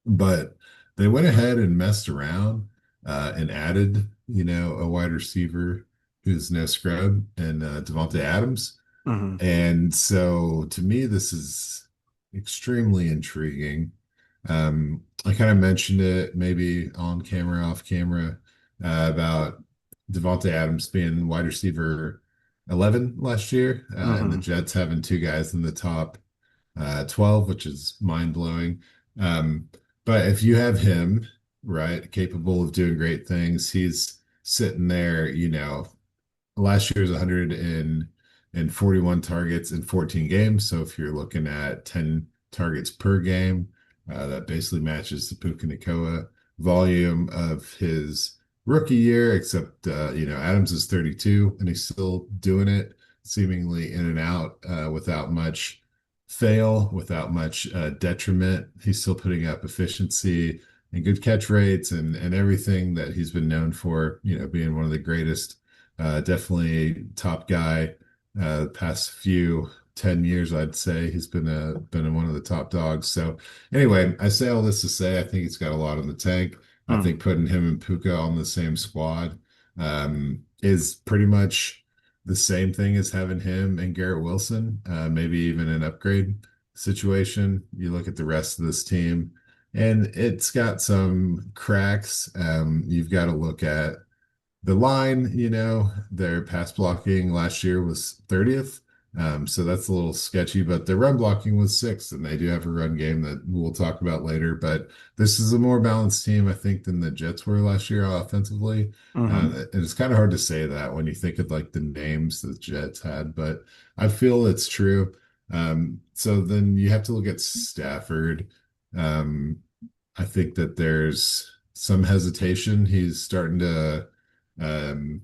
But they went ahead and messed around and added, a wide receiver who's no scrub and Devontae Adams. Hmm. And so to me, this is extremely intriguing. I kind of mentioned it maybe on camera, off camera, about Devontae Adams being wide receiver 11 last year, and the Hmm. Jets having two guys in the top 12, which is mind blowing. Um, but if you have him, right, capable of doing great things, he's sitting there, last year's 141 targets in 14 games. So if you're looking at 10 targets per game, that basically matches the Puka Nacua volume of his rookie year, except Adams is 32 and he's still doing it seemingly in and out without much fail, without much detriment. He's still putting up efficiency and good catch rates and everything that he's been known for, being one of the greatest, definitely top guy. The past few 10 years, I'd say he's been one of the top dogs. So anyway, I say all this to say I think he's got a lot in the tank. I Mm. think putting him and Puka on the same squad is pretty much the same thing as having him and Garrett Wilson, maybe even an upgrade situation. You look at the rest of this team, and it's got some cracks. You've got to look at the line, their pass blocking last year was 30th. So that's a little sketchy, but their run blocking was sixth, and they do have a run game that we'll talk about later. But this is a more balanced team, I think, than the Jets were last year offensively. Hmm. And it's kind of hard to say that when you think of like the names the Jets had, but I feel it's true. So then you have to look at Stafford. Um, I think that there's some hesitation. He's starting to um,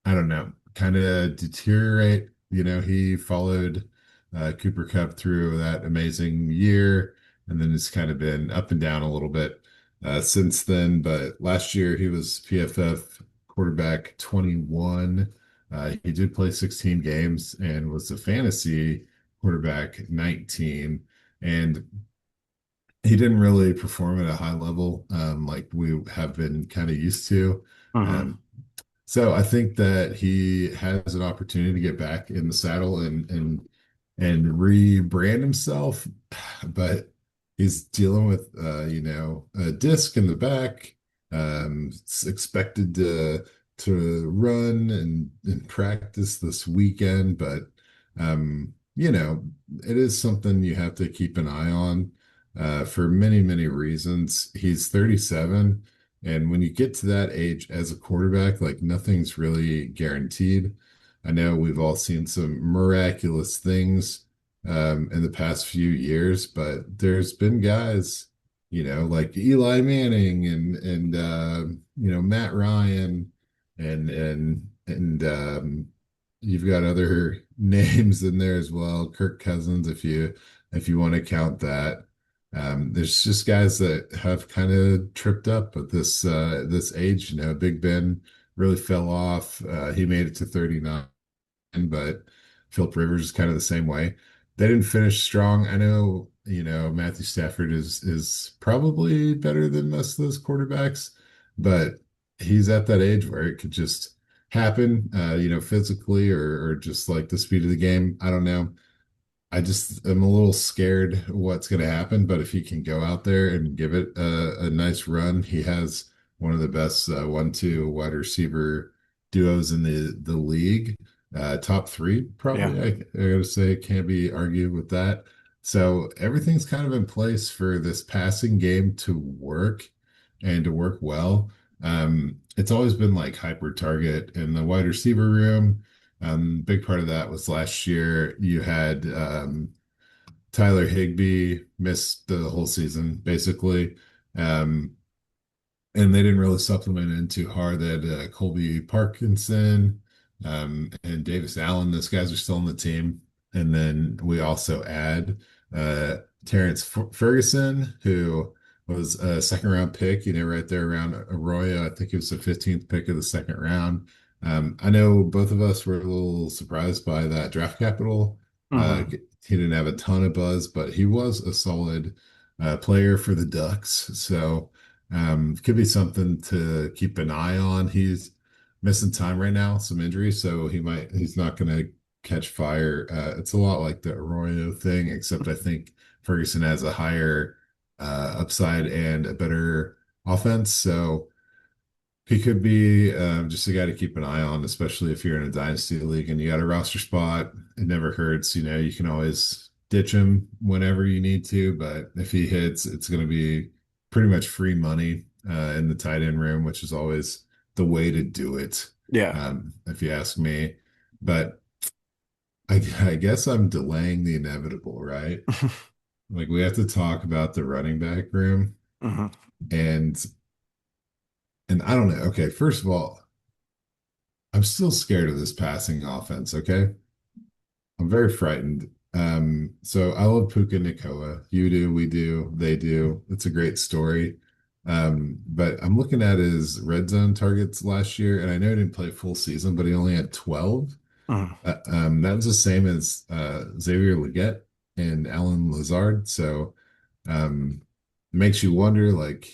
I don't know, kind of deteriorate. He followed Cooper Cup through that amazing year, and then it's kind of been up and down a little bit since then. But last year he was PFF quarterback 21. He did play 16 games and was a fantasy quarterback 19. And he didn't really perform at a high level, like we have been kind of used to. Hmm. Um, so I think that he has an opportunity to get back in the saddle and rebrand himself, but he's dealing with a disc in the back. It's expected to run and practice this weekend, but it is something you have to keep an eye on for many, many reasons. He's 37. And when you get to that age as a quarterback, like nothing's really guaranteed. I know we've all seen some miraculous things in the past few years, but there's been guys, like Eli Manning and Matt Ryan and you've got other names in there as well, Kirk Cousins, if you want to count that. There's just guys that have kind of tripped up at this age. Big Ben really fell off. He made it to 39, but Philip Rivers is kind of the same way. They didn't finish strong. I know, Matthew Stafford is probably better than most of those quarterbacks, but he's at that age where it could just happen, physically or just like the speed of the game. I don't know. I just am a little scared what's going to happen, but if he can go out there and give it a nice run, he has one of the best 1-2 wide receiver duos in the league. Top three, Yeah. probably. I gotta say, can't be argued with that. So everything's kind of in place for this passing game to work and to work well. It's always been like hyper target in the wide receiver room. Big part of that was last year. You had Tyler Higbee missed the whole season, basically. Um, and they didn't really supplement it in too hard. They had Colby Parkinson and Davis Allen. Those guys are still on the team. And then we also add uh, Terrence Ferguson, who was a second round pick, right there around Arroyo. I think it was the 15th pick of the second round. I know both of us were a little surprised by that draft capital. Hmm. He didn't have a ton of buzz, but he was a solid player for the Ducks. So, could be something to keep an eye on. He's missing time right now, some injuries, so he's not going to catch fire. It's a lot like the Arroyo thing, except I think Ferguson has a higher upside and a better offense. So he could be just a guy to keep an eye on, especially if you're in a dynasty league and you got a roster spot. It never hurts. You can always ditch him whenever you need to, but if he hits, it's going to be pretty much free money in the tight end room, which is always the way to do it, Yeah. if you ask me. But I guess I'm delaying the inevitable, right? Like we have to talk about the running back room, Hmm. and I don't know. Okay, first of all, I'm still scared of this passing offense, okay? I'm very frightened. So I love Puka Nacua. You do, we do, they do. It's a great story. But I'm looking at his red zone targets last year, and I know he didn't play full season, but he only had 12. Hmm. That was the same as Xavier Leggett and Alan Lazard. So it makes you wonder, like,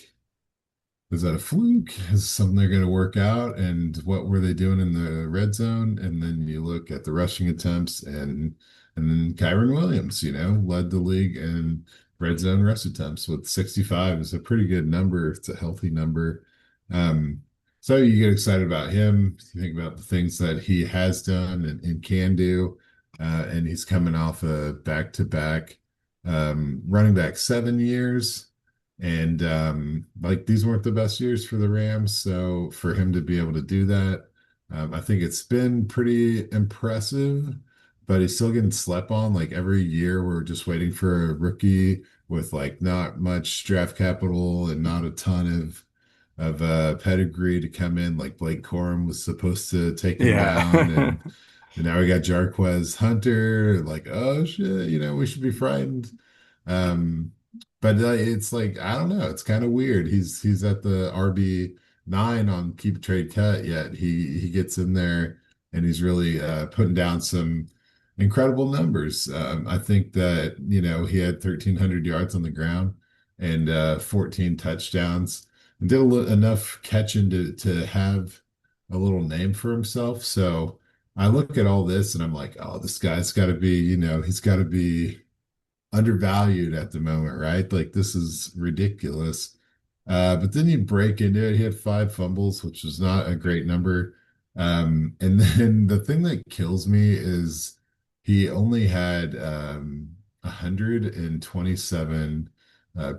is that a fluke? Is something they're going to work out? And what were they doing in the red zone? And then you look at the rushing attempts, and then Kyron Williams, led the league in red zone rush attempts with 65 is a pretty good number. It's a healthy number. Um, so you get excited about him. You think about the things that he has done and can do. And he's coming off a back-to-back running back 7 years. And like these weren't the best years for the Rams. So for him to be able to do that, I think it's been pretty impressive, but he's still getting slept on. Like every year, we're just waiting for a rookie with like not much draft capital and not a ton of pedigree to come in. Like Blake Corum was supposed to take him down, Yeah. and now we got Jarquez Hunter. Like, oh shit, we should be frightened. Um, but it's like I don't know. It's kind of weird. He's at the RB9 on keep trade cut, yet he gets in there and he's really putting down some incredible numbers. I think that, he had 1,300 yards on the ground and 14 touchdowns and did enough catching to have a little name for himself. So I look at all this and I'm like, oh, this guy's got to be, he's got to be undervalued at the moment, right? Like this is ridiculous. But then you break into it. He had 5 fumbles, which was not a great number. And then the thing that kills me is he only had 127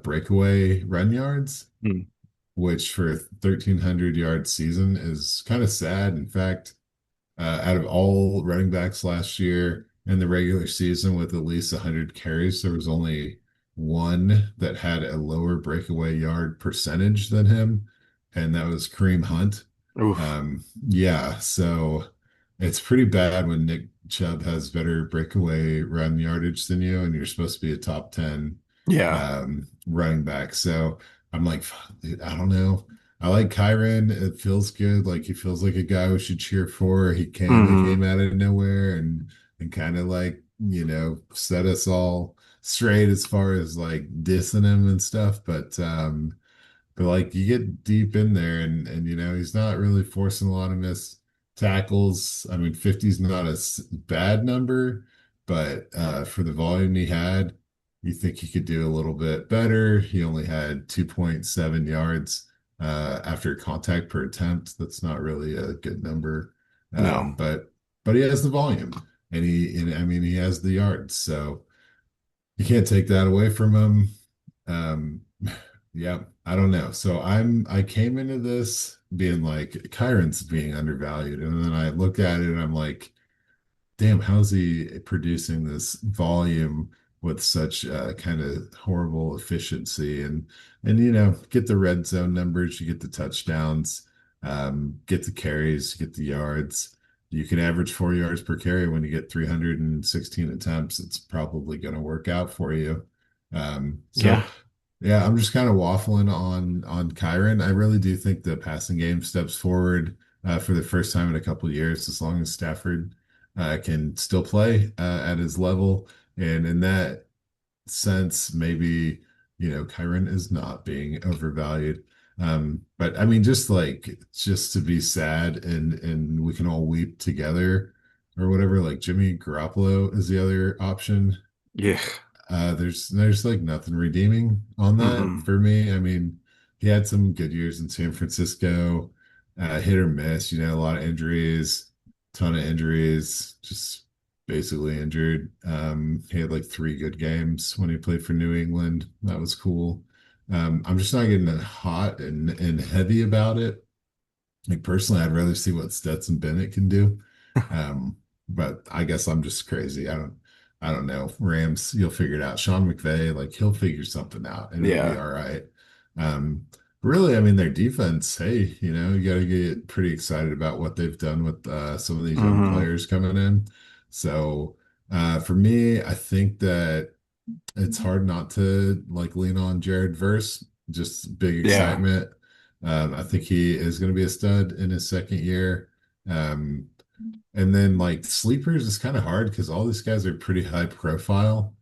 breakaway run yards, Hmm. which for a 1,300 yard season is kind of sad. In fact, out of all running backs last year in the regular season with at least 100 carries, there was only one that had a lower breakaway yard percentage than him, and that was Kareem Hunt. Oof. Yeah, so it's pretty bad when Nick Chubb has better breakaway run yardage than you, and you're supposed to be a top 10 Yeah. running back. So I'm like, "Fuck, dude, I don't know. I like Kyron. It feels good. Like he feels like a guy we should cheer for. He Hmm. came out of nowhere and kind of like, set us all straight as far as like dissing him and stuff. But like you get deep in there and he's not really forcing a lot of missed tackles. I mean, 50 is not a bad number, but for the volume he had, you think he could do a little bit better. He only had 2.7 yards after contact per attempt. That's not really a good number. No. But he has the volume and I mean he has the yards. So you can't take that away from him. Um, yeah, I don't know. So I came into this being like Kyron's being undervalued, and then I look at it and I'm like, damn, how's he producing this volume with such kind of horrible efficiency? And get the red zone numbers, you get the touchdowns, get the carries, get the yards. You can average 4 yards per carry when you get 316 attempts. It's probably going to work out for you. So Yeah. yeah, I'm just kind of waffling on Kyron. I really do think the passing game steps forward for the first time in a couple of years, as long as Stafford can still play at his level. And in that sense, maybe, Kyron is not being overvalued. But I mean, just to be sad and we can all weep together or whatever, like Jimmy Garoppolo is the other option. Yeah. There's like nothing redeeming on that Hmm. for me. I mean, he had some good years in San Francisco, hit or miss, a lot of injuries, ton of injuries, just basically injured. He had like 3 good games when he played for New England. That was cool. I'm just not getting hot and heavy about it. Like personally, I'd rather see what Stetson Bennett can do. But I guess I'm just crazy. I don't know. Rams, you'll figure it out. Sean McVay, like he'll figure something out and it'll be Yeah. all right. Really, I mean, their defense, hey, you got to get pretty excited about what they've done with some of these young Hmm. players coming in. So for me, I think that it's hard not to like lean on Jared Verse, just big Yeah. excitement. I think he is going to be a stud in his second year. Um, and then like sleepers is kind of hard because all these guys are pretty high profile.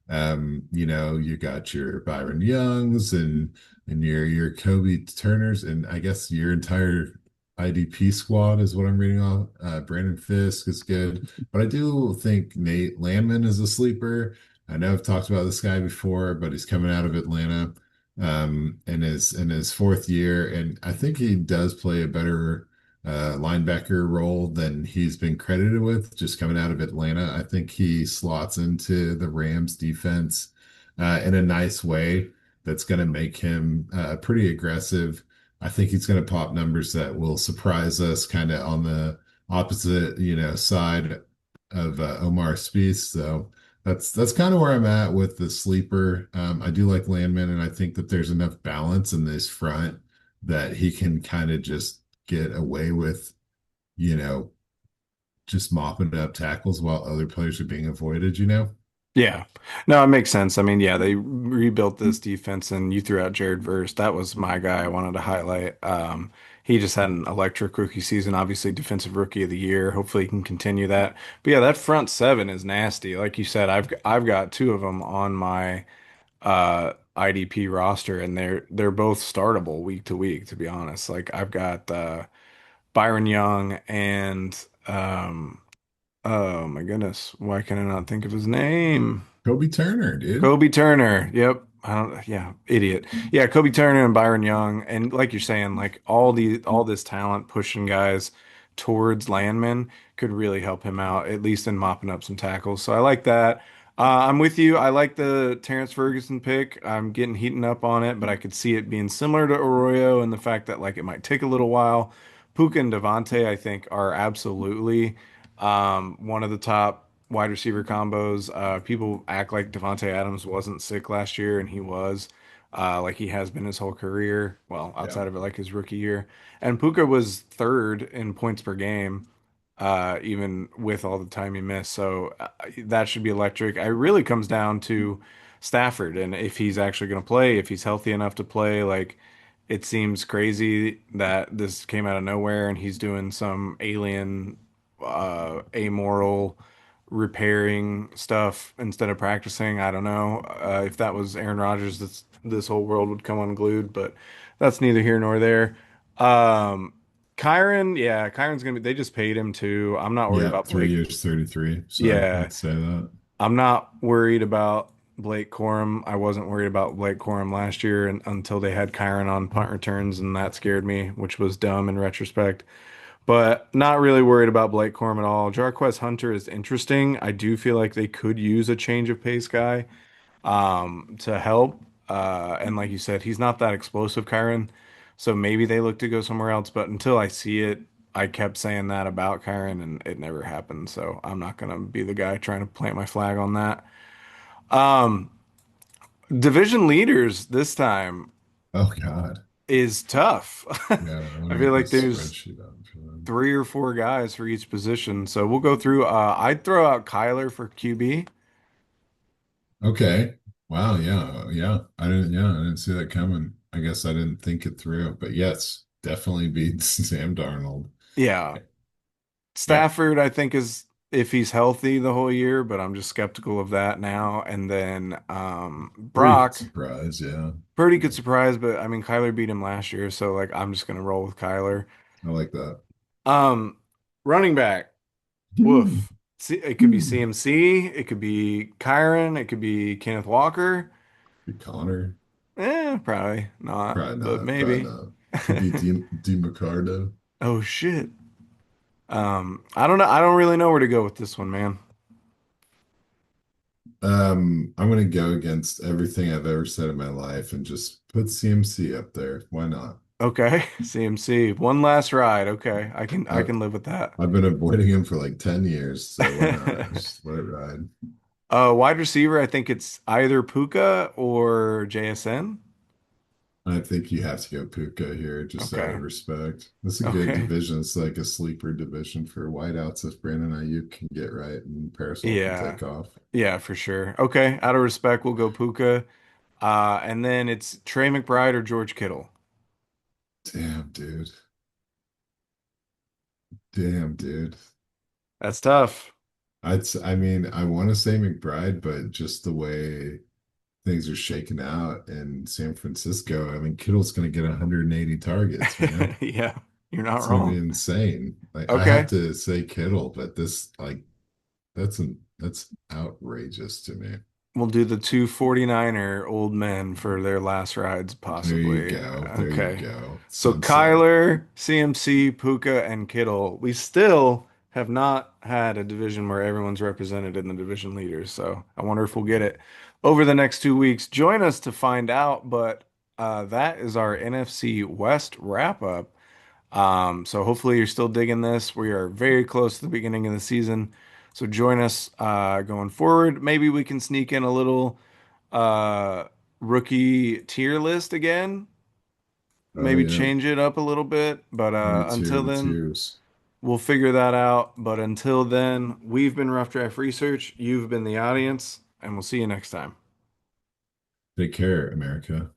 You got your Byron Youngs and your Kobe Turners, and I guess your entire IDP squad is what I'm reading off. Brandon Fisk is good, but I do think Nate Landman is a sleeper. I know I've talked about this guy before, but he's coming out of Atlanta in his fourth year, and I think he does play a better linebacker role than he's been credited with just coming out of Atlanta. I think he slots into the Rams defense in a nice way that's going to make him pretty aggressive. I think he's going to pop numbers that will surprise us kind of on the opposite, side of Omar Spieth. So that's kind of where I'm at with the sleeper. I do like Landman, and I think that there's enough balance in this front that he can kind of just get away with, you know, just mopping up tackles while other players are being avoided. Yeah. No, it makes sense. I mean, yeah, they rebuilt this defense and you threw out Jared Verse. That was my guy I wanted to highlight. He just had an electric rookie season, obviously defensive rookie of the year. Hopefully he can continue that. But yeah, that front seven is nasty. Like you said, I've got two of them on my IDP roster and they're both startable week to week, to be honest. Like I've got Byron Young and oh my goodness, why can I not think of his name? Kobe Turner, dude. Kobe Turner. Yep. I don't, yeah, idiot. Yeah, Kobe Turner and Byron Young. And like you're saying, like all this talent pushing guys towards Landman could really help him out, at least in mopping up some tackles. So I like that. I'm with you. I like the Terrence Ferguson pick. I'm getting heating up on it, but I could see it being similar to Arroyo and the fact that like it might take a little while. Puka and Devontae, I think, are absolutely one of the top wide receiver combos. People act like Devontae Adams wasn't sick last year, and he was. Like he has been his whole career. Well, Yeah. outside of it, like his rookie year. And Puka was third in points per game, even with all the time he missed. So that should be electric. It really comes down to Stafford and if he's actually going to play, if he's healthy enough to play. Like it seems crazy that this came out of nowhere and he's doing some alien, amoral repairing stuff instead of practicing. I don't know. If that was Aaron Rodgers, this whole world would come unglued, but that's neither here nor there. Um, Kyron, yeah, Kyron's gonna be. They just paid him too. I'm not worried Yeah, about 3 years, 33. So Yeah, let's say that. I'm not worried about Blake Corum. I wasn't worried about Blake Corum last year until they had Kyron on punt returns, and that scared me, which was dumb in retrospect. But not really worried about Blake Corum at all. Jarquez Hunter is interesting. I do feel like they could use a change of pace guy to help. And like you said, he's not that explosive, Kyron. So maybe they look to go somewhere else. But until I see it, I kept saying that about Kyron, and it never happened. So I'm not gonna be the guy trying to plant my flag on that. Um, Division leaders this time Oh God. is tough. Yeah, let I me feel get like this there's spreadsheet up for them. three or four guys for each position. So we'll go through. I'd throw out Kyler for QB. Okay. Wow, I didn't see that coming. I guess I didn't think it through. But yes, definitely beats Sam Darnold. Yeah. Yeah. Stafford, I think, is if he's healthy the whole year, but I'm just skeptical of that now. And then Pretty Brock, surprised, yeah. pretty Yeah. good surprise, but I mean Kyler beat him last year, so like I'm just gonna roll with Kyler. I like that. Um, Running back, Hmm. woof. See, it could be CMC, it could be Kyron, it could be Kenneth Walker. Connor. Probably not, Probably but not. Probably maybe. not. Could be D Ricardo. Oh shit. I don't know. I don't really know where to go with this one, man. I'm gonna go against everything I've ever said in my life and just put CMC up there. Why not? Okay, CMC. One last ride. Okay, I I, can live with that. I've been avoiding him for like 10 years, so why not? Just let it ride. Wide receiver, I think it's either Puka or JSN. I think you have to go Puka here, just out Okay. of respect. It's a good Okay. division. It's like a sleeper division for wideouts if Brandon Ayuk can get right and Parasol can Yeah. take off. Yeah, for sure. Okay, out of respect, we'll go Puka. And then it's Trey McBride or George Kittle. Damn, dude. Damn, dude. That's tough. I mean, I want to say McBride, but just the way things are shaking out in San Francisco, I mean, Kittle's going to get 180 targets, man. Yeah, you're not It's going to be wrong. insane. Like I have Okay. to say Kittle, but this like that's outrageous to me. We'll do the two 49er old men for their last rides, There you possibly. go. There you Okay. go. So Sunset. Kyler, CMC, Puka, and Kittle. We still have not had a division where everyone's represented in the division leaders. So I wonder if we'll get it over the next 2 weeks. Join us to find out. But that is our NFC West wrap up. So hopefully you're still digging this. We are very close to the beginning of the season. So join us going forward. Maybe we can sneak in a little uh, rookie tier list again. Oh Maybe yeah. change it up a little bit. But Let me tier until the then, tiers. we'll figure that out. But until then, we've been Rough Draft Research. You've been the audience. and we'll see you next time. Take care, America.